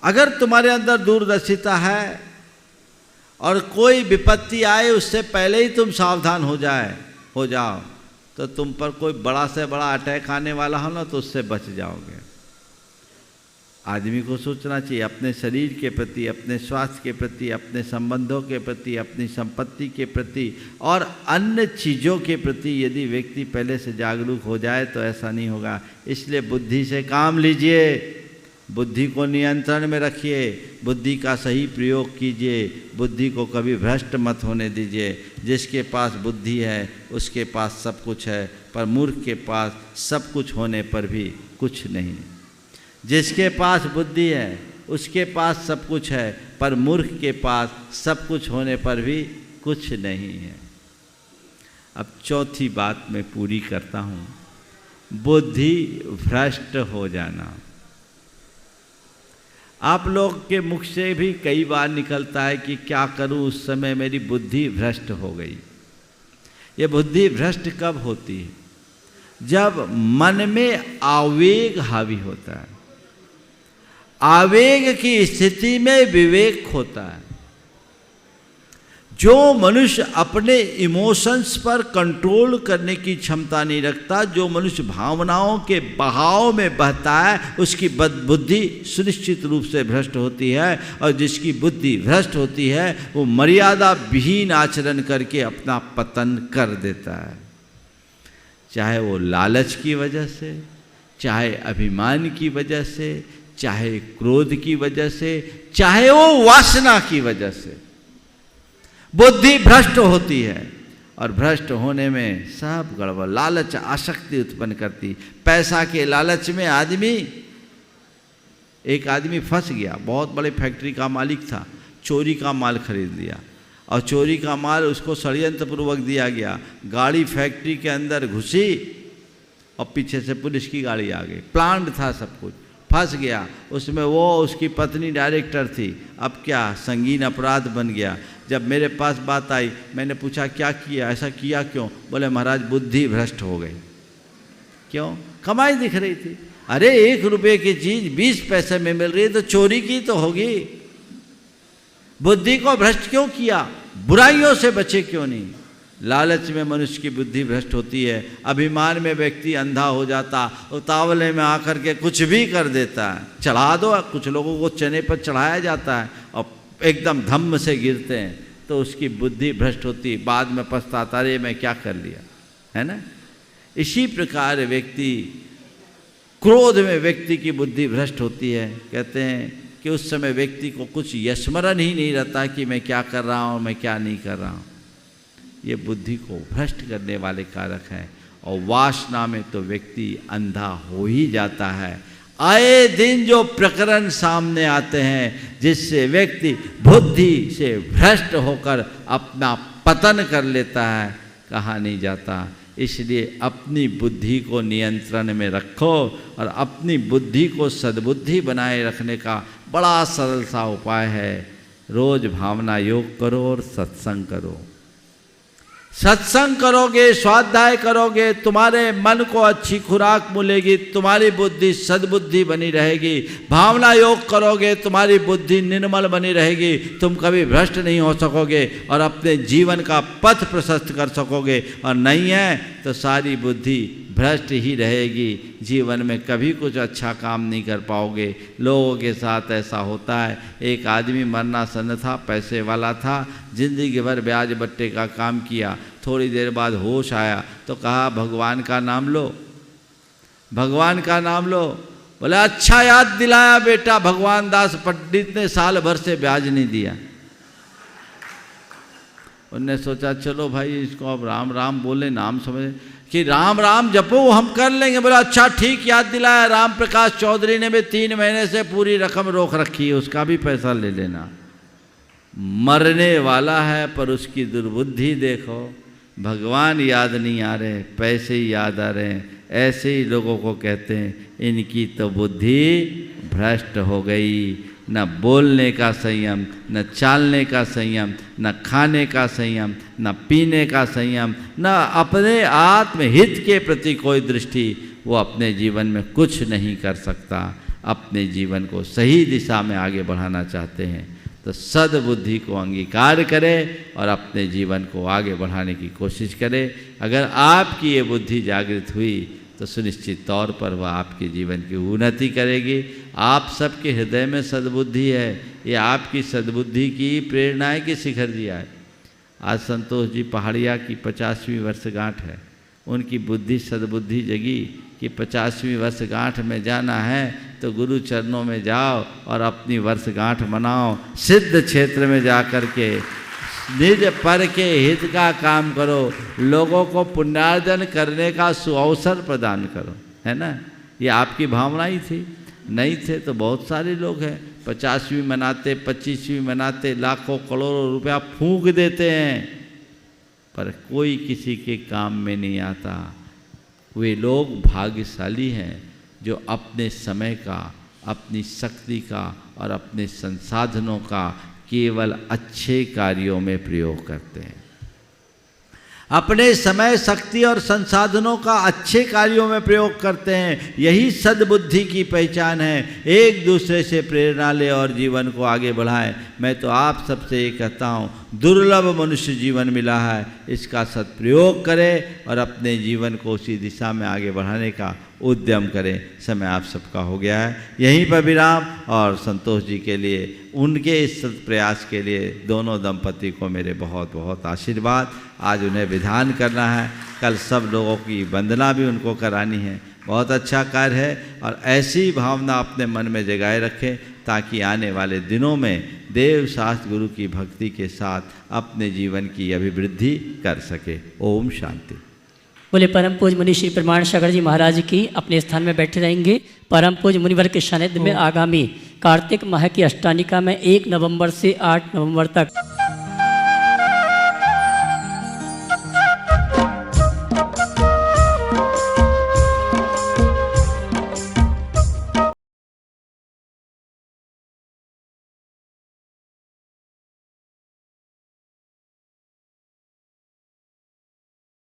अगर तुम्हारे अंदर दूरदर्शिता है और कोई विपत्ति आए उससे पहले ही तुम सावधान हो जाओ तो तुम पर कोई बड़ा से बड़ा अटैक आने वाला हो ना तो उससे बच जाओगे। आदमी को सोचना चाहिए अपने शरीर के प्रति, अपने स्वास्थ्य के प्रति, अपने संबंधों के प्रति, अपनी संपत्ति के प्रति और अन्य चीज़ों के प्रति यदि व्यक्ति पहले से जागरूक हो जाए तो ऐसा नहीं होगा। इसलिए बुद्धि से काम लीजिए, बुद्धि को नियंत्रण में रखिए, बुद्धि का सही प्रयोग कीजिए, बुद्धि को कभी भ्रष्ट मत होने दीजिए। जिसके पास बुद्धि है उसके पास सब कुछ है, पर मूर्ख के पास सब कुछ होने पर भी कुछ नहीं। जिसके पास बुद्धि है उसके पास सब कुछ है, पर मूर्ख के पास सब कुछ होने पर भी कुछ नहीं है। अब चौथी बात मैं पूरी करता हूँ, बुद्धि भ्रष्ट हो जाना। आप लोग के मुख से भी कई बार निकलता है कि क्या करूं, उस समय मेरी बुद्धि भ्रष्ट हो गई। ये बुद्धि भ्रष्ट कब होती है? जब मन में आवेग हावी होता है। आवेग की स्थिति में विवेक होता है। जो मनुष्य अपने इमोशंस पर कंट्रोल करने की क्षमता नहीं रखता, जो मनुष्य भावनाओं के बहाव में बहता है, उसकी बुद्धि सुनिश्चित रूप से भ्रष्ट होती है। और जिसकी बुद्धि भ्रष्ट होती है वो मर्यादा विहीन आचरण करके अपना पतन कर देता है। चाहे वो लालच की वजह से, चाहे अभिमान की वजह से, चाहे क्रोध की वजह से, चाहे वो वासना की वजह से बुद्धि भ्रष्ट होती है। और भ्रष्ट होने में सब गड़बड़, लालच आसक्ति उत्पन्न करती। पैसा के लालच में एक आदमी फंस गया। बहुत बड़े फैक्ट्री का मालिक था, चोरी का माल खरीद लिया और चोरी का माल उसको षड्यंत्रपूर्वक दिया गया। गाड़ी फैक्ट्री के अंदर घुसी और पीछे से पुलिस की गाड़ी आ गई। प्लांट था सब कुछ, फंस गया उसमें। वो उसकी पत्नी डायरेक्टर थी। अब क्या संगीन अपराध बन गया। जब मेरे पास बात आई, मैंने पूछा क्या किया, ऐसा किया क्यों? बोले महाराज बुद्धि भ्रष्ट हो गई। क्यों? कमाई दिख रही थी। अरे 1 रुपये की चीज़ 20 पैसे में मिल रही है तो चोरी की तो होगी। बुद्धि को भ्रष्ट क्यों किया? बुराइयों से बचे क्यों नहीं? लालच में मनुष्य की बुद्धि भ्रष्ट होती है। अभिमान में व्यक्ति अंधा हो जाता, उतावले में आकर के कुछ भी कर देता है। चढ़ा दो, कुछ लोगों को चने पर चढ़ाया जाता है और एकदम धम्म से गिरते हैं तो उसकी बुद्धि भ्रष्ट होती। बाद में पछताता, अरे मैं क्या कर लिया, है ना। इसी प्रकार व्यक्ति क्रोध में व्यक्ति की बुद्धि भ्रष्ट होती है। कहते हैं कि उस समय व्यक्ति को कुछ स्मरण ही नहीं रहता कि मैं क्या कर रहा हूँ, मैं क्या नहीं कर रहा हूँ। ये बुद्धि को भ्रष्ट करने वाले कारक हैं। और वासना में तो व्यक्ति अंधा हो ही जाता है। आए दिन जो प्रकरण सामने आते हैं जिससे व्यक्ति बुद्धि से भ्रष्ट होकर अपना पतन कर लेता है, कहा नहीं जाता। इसलिए अपनी बुद्धि को नियंत्रण में रखो और अपनी बुद्धि को सद्बुद्धि बनाए रखने का बड़ा सरल सा उपाय है, रोज भावना योग करो और सत्संग करो। सत्संग करोगे, स्वाध्याय करोगे, तुम्हारे मन को अच्छी खुराक मिलेगी, तुम्हारी बुद्धि सद्बुद्धि बनी रहेगी। भावना योग करोगे, तुम्हारी बुद्धि निर्मल बनी रहेगी, तुम कभी भ्रष्ट नहीं हो सकोगे और अपने जीवन का पथ प्रशस्त कर सकोगे। और नहीं है तो सारी बुद्धि भ्रष्ट ही रहेगी, जीवन में कभी कुछ अच्छा काम नहीं कर पाओगे। लोगों के साथ ऐसा होता है। एक आदमी मरना सन था, पैसे वाला था, जिंदगी भर ब्याज बट्टे का काम किया। थोड़ी देर बाद होश आया तो कहा भगवान का नाम लो, भगवान का नाम लो। बोले अच्छा याद दिलाया बेटा, भगवान दास पंडित ने साल भर से ब्याज नहीं दिया। उनने सोचा चलो भाई इसको अब राम राम बोले, नाम समझ कि राम राम जपो हम कर लेंगे। बोला अच्छा ठीक याद दिलाया। राम प्रकाश चौधरी ने भी 3 महीने से पूरी रकम रोक रखी है, उसका भी पैसा ले लेना। मरने वाला है पर उसकी दुर्बुद्धि देखो, भगवान याद नहीं आ रहे, पैसे ही याद आ रहे हैं। ऐसे ही लोगों को कहते हैं इनकी तो बुद्धि भ्रष्ट हो गई। न बोलने का संयम, न चालने का संयम, न खाने का संयम, न पीने का संयम, न अपने आत्महित के प्रति कोई दृष्टि। वो अपने जीवन में कुछ नहीं कर सकता। अपने जीवन को सही दिशा में आगे बढ़ाना चाहते हैं तो सद्बुद्धि को अंगीकार करें और अपने जीवन को आगे बढ़ाने की कोशिश करें। अगर आपकी ये बुद्धि जागृत हुई तो सुनिश्चित तौर पर वह आपके जीवन की उन्नति करेगी। आप सबके हृदय में सद्बुद्धि है, ये आपकी सद्बुद्धि की प्रेरणा है कि शिखर जी आए। आज संतोष जी पहाड़िया की 50वीं वर्षगांठ है। उनकी बुद्धि सद्बुद्धि जगी कि 50वीं वर्षगांठ में जाना है तो गुरु चरणों में जाओ और अपनी वर्षगांठ मनाओ। सिद्ध क्षेत्र में जा कर के निज पर के हित का काम करो, लोगों को पुण्यार्जन करने का सुअवसर प्रदान करो, है ना। ये आपकी भावना ही थी। नहीं थे तो बहुत सारे लोग हैं 50वीं मनाते, 25वीं मनाते, लाखों करोड़ों रुपया फूंक देते हैं पर कोई किसी के काम में नहीं आता। वे लोग भाग्यशाली हैं जो अपने समय का, अपनी शक्ति का और अपने संसाधनों का केवल अच्छे कार्यों में प्रयोग करते हैं। अपने समय, शक्ति और संसाधनों का अच्छे कार्यों में प्रयोग करते हैं। यही सद्बुद्धि की पहचान है। एक दूसरे से प्रेरणा ले और जीवन को आगे बढ़ाएं। मैं तो आप सबसे ये कहता हूँ, दुर्लभ मनुष्य जीवन मिला है, इसका सदप्रयोग करें और अपने जीवन को उसी दिशा में आगे बढ़ाने का उद्यम करें। समय आप सबका हो गया है, यहीं पर विराम। और संतोष जी के लिए, उनके इस प्रयास के लिए दोनों दंपति को मेरे बहुत बहुत आशीर्वाद। आज उन्हें विधान करना है, कल सब लोगों की वंदना भी उनको करानी है। बहुत अच्छा कार्य है और ऐसी भावना अपने मन में जगाए रखें ताकि आने वाले दिनों में देव शास्त्र गुरु की भक्ति के साथ अपने जीवन की अभिवृद्धि कर सके। ओम शांति। बोले परम पूज्य मुनि श्री प्रमाण सागर जी महाराज की अपने स्थान में बैठे रहेंगे। परम पूज्य मुनिवर के सानिध्य में आगामी कार्तिक माह की अष्टानिका में 1 नवंबर से 8 नवंबर तक